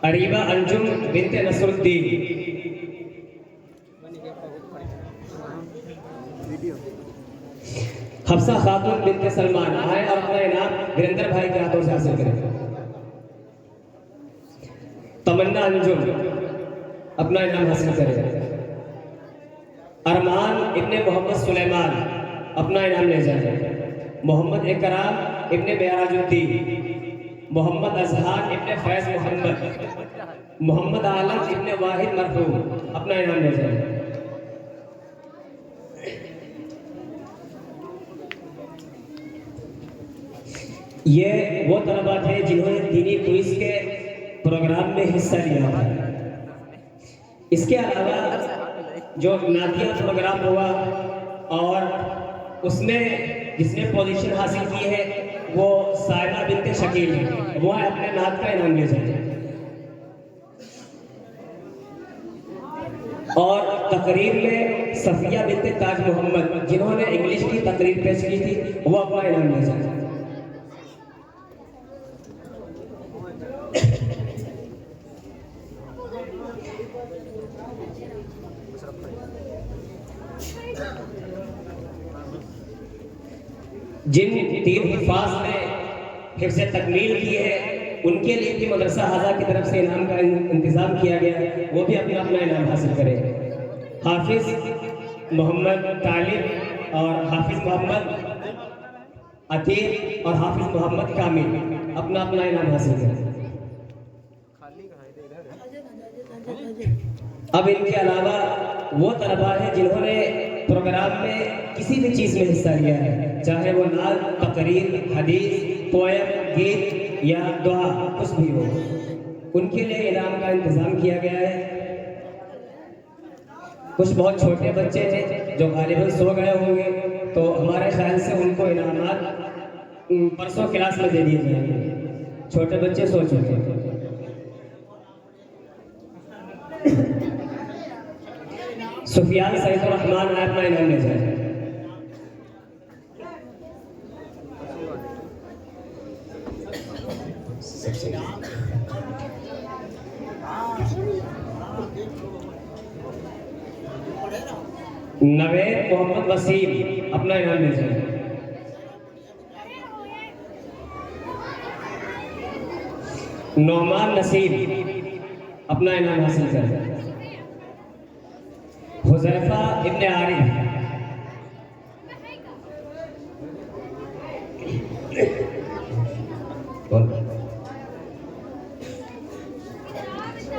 अरीबा अंजुम बिनते नसरुद्दीन, हफ्सा खातून बिनते सलमान, आए और अपना इनाम वीरेंद्र भाई के हाथों से हासिल करें। तमन्ना अंजुम, अपना इनाम हासिल करें। अरमान इब्ने मोहम्मद सुलेमान, अपना इनाम ले जाए। मोहम्मद इकराम इब्ने बेराजुद्दीन, मोहम्मद अजहार इब्ने फैज मोहम्मद, मोहम्मद आलम इब्ने वाहिद मरहूम, अपना इनाम ले जाए। ये वो तलबा थे जिन्होंने दीनी क्विज के प्रोग्राम में हिस्सा लिया था। इसके अलावा जो नातिया प्रोग्राम हुआ और उसमें जिसने पोजीशन हासिल की है वो साइमा बिनते शकील है, वो अपने नात का इनाम ले जाए। और तकरीर में सफिया बिनते ताज मोहम्मद, जिन्होंने इंग्लिश की तकरीर पेश की थी, वो अपना इनाम ले जाए। जिन 3 हिफाज ने हिफ्ज़ तकमील की है उनके लिए भी मदरसा हाजा की तरफ से इनाम का इंतज़ाम किया गया है, वो भी अपना अपना इनाम हासिल करें। हाफिज़ मोहम्मद तालिब और हाफिज़ मोहम्मद अतीक और हाफिज़ मोहम्मद कामिल अपना अपना इनाम हासिल करें। अब इनके अलावा वो तलबा है जिन्होंने प्रोग्राम में किसी भी चीज़ में हिस्सा लिया है, चाहे वो नात, तकरीर, हदीस, पोयम, गीत या दुआ, कुछ भी हो, उनके लिए इनाम का इंतज़ाम किया गया है। कुछ बहुत छोटे बच्चे थे जो गालिबन सो गए होंगे, तो हमारे ख्याल से उनको इनामात परसों क्लास में दे दिए जाएंगे। छोटे बच्चे सो चुके हैं। सुफियान सईद रहमान आए अपना इनाम ले जाए। नवेद मोहम्मद वसीम अपना इनाम ले जाए। नौमान नसीब अपना इनाम हासिल करें। हुज़ैफा इब्ने आरिफ,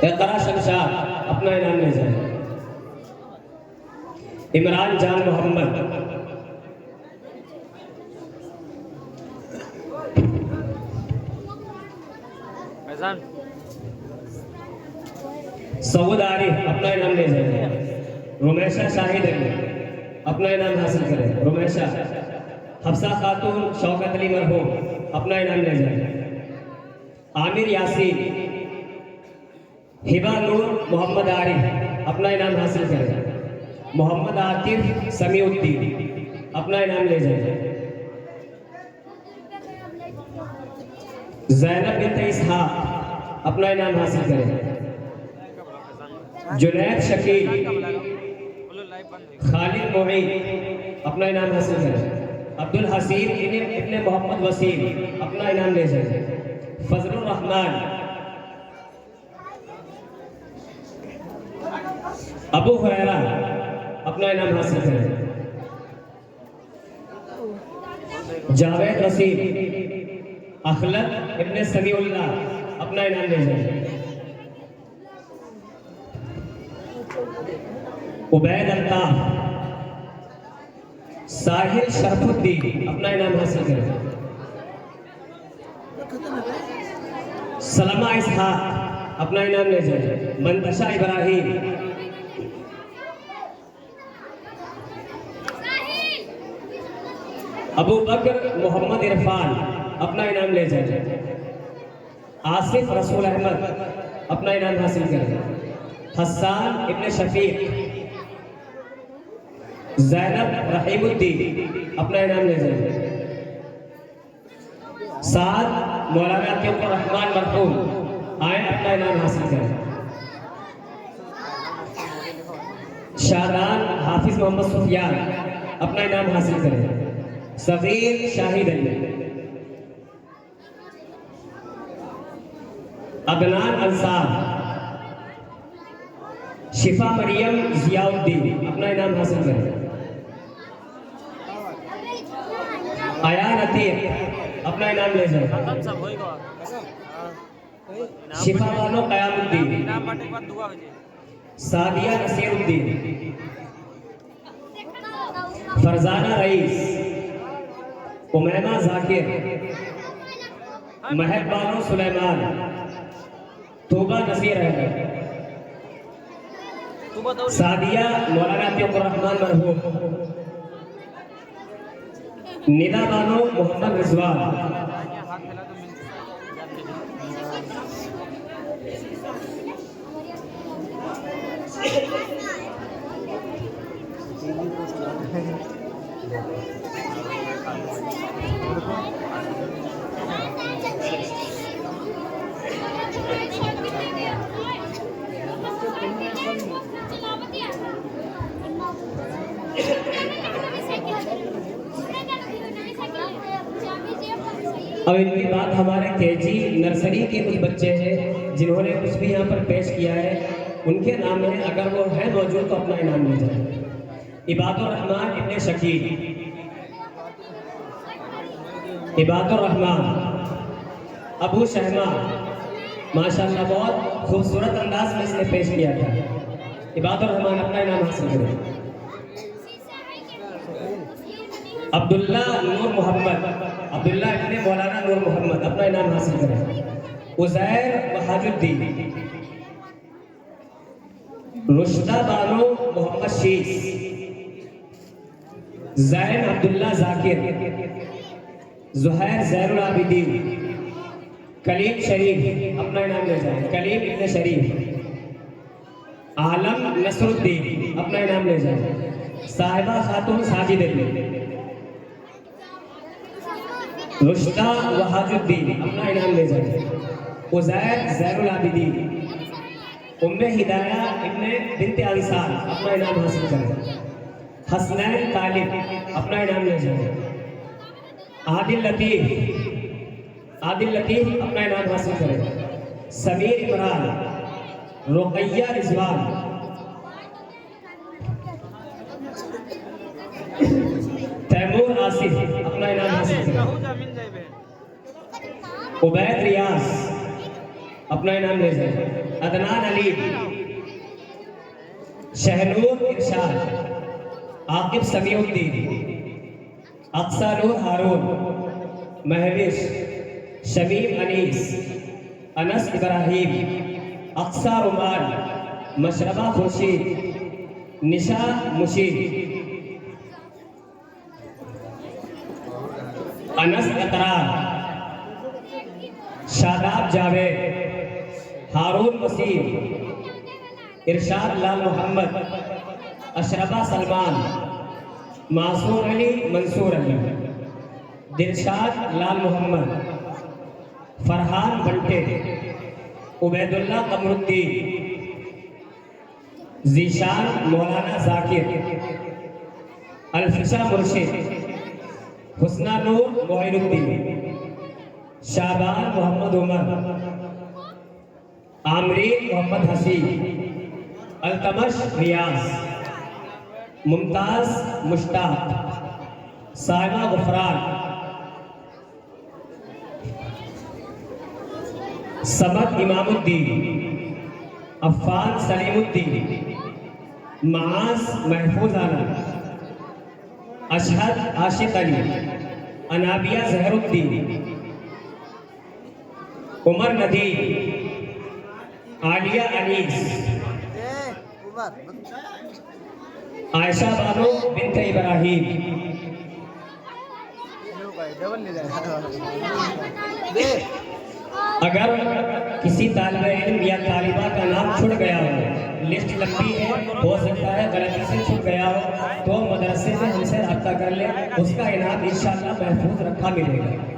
इक़रा शमशाद अपना इनाम ले जाए। इमरान जान मोहम्मद, सऊद आरिफ अपना इनाम ले जाए। रुमैशा शाहिद अली अपना इनाम हासिल करें। रुमैशा। हफ्सा खातून शौकत अली मरहूम अपना इनाम ले जाए। आमिर यासीन, हिबा नूर मोहम्मद आरिफ अपना इनाम हासिल करें। मोहम्मद आतिफ समीउद्दीन अपना इनाम ले जाए। ज़ैनब बिनत इसहाक अपना इनाम हासिल करें। जुनैद शकील, खालिद मोईन अपना इनाम हासिल करें। अब्दुल हसीन इब्ने मोहम्मद वसीम अपना इनाम ले जाए। फजलुर रहमान, अबू हुरैरा अपना इनाम हासिल करें। जावेद रसीद, अखलद इब्ने समीउल्लाह अपना इनाम ले जाए। उबैद अल्ताफ, साहिल शरफुद्दीन अपना इनाम हासिल करें। सलमा इसहाक, अपना इनाम ले जाए। मंतशा इब्राहिम, अबू बकर मोहम्मद इरफान, अपना इनाम ले जाए। आसिफ रसूल अहमद, अपना इनाम हासिल करें। हसन इब्न शफीक, ज़ैनब रहीमुद्दीन, अपना इनाम ले जाए। साद मौलाना अतीकुर रहमान मरहूम, आए अपना इनाम हासिल करें। शादान हाफिज मोहम्मद सुफियान, अपना इनाम हासिल करें। सगीर शाहिद अली, अदनान अंसार, शिफा मरियम जियाउद्दीन, अपना इनाम हासिल करें। आयान अतीक, अपना इनाम ले जाए। खत्म सब होएगा। शिफा बानो कयामुद्दीन, इनाम बांटने के बाद दुआ भेजिए। सादिया नसीरुद्दीन, फरजाना रईस, उमैमा जाकिर, महक बानो सुलेमान, तोबा नसीर अहमद, तू बताओ। सादिया मौलाना अतीकुर रहमान मरहूम, निदा बानो मोहम्मद रिजवान, हाथ फैला तो अब इनकी बात हमारे केजी नर्सरी के कुछ बच्चे हैं जिन्होंने कुछ भी यहाँ पर पेश किया है, उनके नाम है, अगर वो है मौजूद तो अपना इनाम ले जाए। इबादुर रहमान इब्ने शकील, इबादुर रहमान, अबू शहमा, माशाअल्लाह बहुत खूबसूरत अंदाज में इसने पेश किया था। इबादुर रहमान, अपना इनाम हासिल करें। अब्दुल्ला नूर मोहम्मद, अब्दुल्ला इब्ने मौलाना नूर मोहम्मद, अपना इनाम हासिल करें। उज़ैर वहाजुद्दीन, रुश्दा बानो मोहम्मद शीस, ज़ैन अब्दुल्ला जाकिर, ज़ुहैर ज़ैनुल आबिदीन, कलीम शरीफ, अपना इनाम ले जाए। कलीम इब्ने शरीफ, आलम नसरुद्दीन, अपना इनाम ले जाए। साहिबा खातून साजिद अली, रुश्दा वहाजुद्दीन, अपना इनाम ले जाए। उज़ैर ज़ैनुल आबिदीन, उम्मे हिदाया इब्ने बिन्ते अंसार, अपना इनाम हासिल करें। हसनैन तालिब, अपना इनाम ले जाए। आदिल लतीफ़, आदिल लतीफ़, अपना इनाम हासिल करें। समीर इमरान, रुक़ैया रिजवान, तैमूर आसिफ, अपना इनाम हासिल करें। उबैद रियाज, अपना इनाम ले जाए। अदनान अली, शहनूर इरशाद, आकिब समीउद्दीन, अक्सा नूर हारून, महविश, शमीम अनीस, अनस इब्राहिम, अक्सा रुमान, मशरबा खुर्शीद, निशा मुशीद, अनस अतरार, शादाब जावेद, हारून वसीम, इरशाद लाल मोहम्मद, अशरफा सलमान, मासूर अली मंसूर अली, दिलशाद लाल मोहम्मद, फरहान बंटे, उबैदुल्ला कमरुद्दीन, जीशान मौलाना जाकिर, अल्फिशा मुर्शिद, हुस्ना नूर मोइनुद्दीन, शाबान मोहम्मद उमर, आमरीन मोहम्मद हसीन, अल्तमश रियाज, मुमताज मुश्ताक, साइमा गुफरान, समद इमामुद्दीन, अफ़ान सलीमुद्दीन, मास महफूज आलम, अशहद आशिक अली, अनाबिया जहरुद्दीन, उमर नदीर, आलिया अनीस, आयशा बानो बिन्त इब्राहिम। अगर किसी तालिबे इल्म या तालिबा का नाम छूट गया हो, लिस्ट लंबी है, हो सकता है गलती से छूट गया हो, तो मदरसे से हमसे रब्ता कर ले, उसका इनाम इंशाअल्लाह महफूज रखा मिलेगा।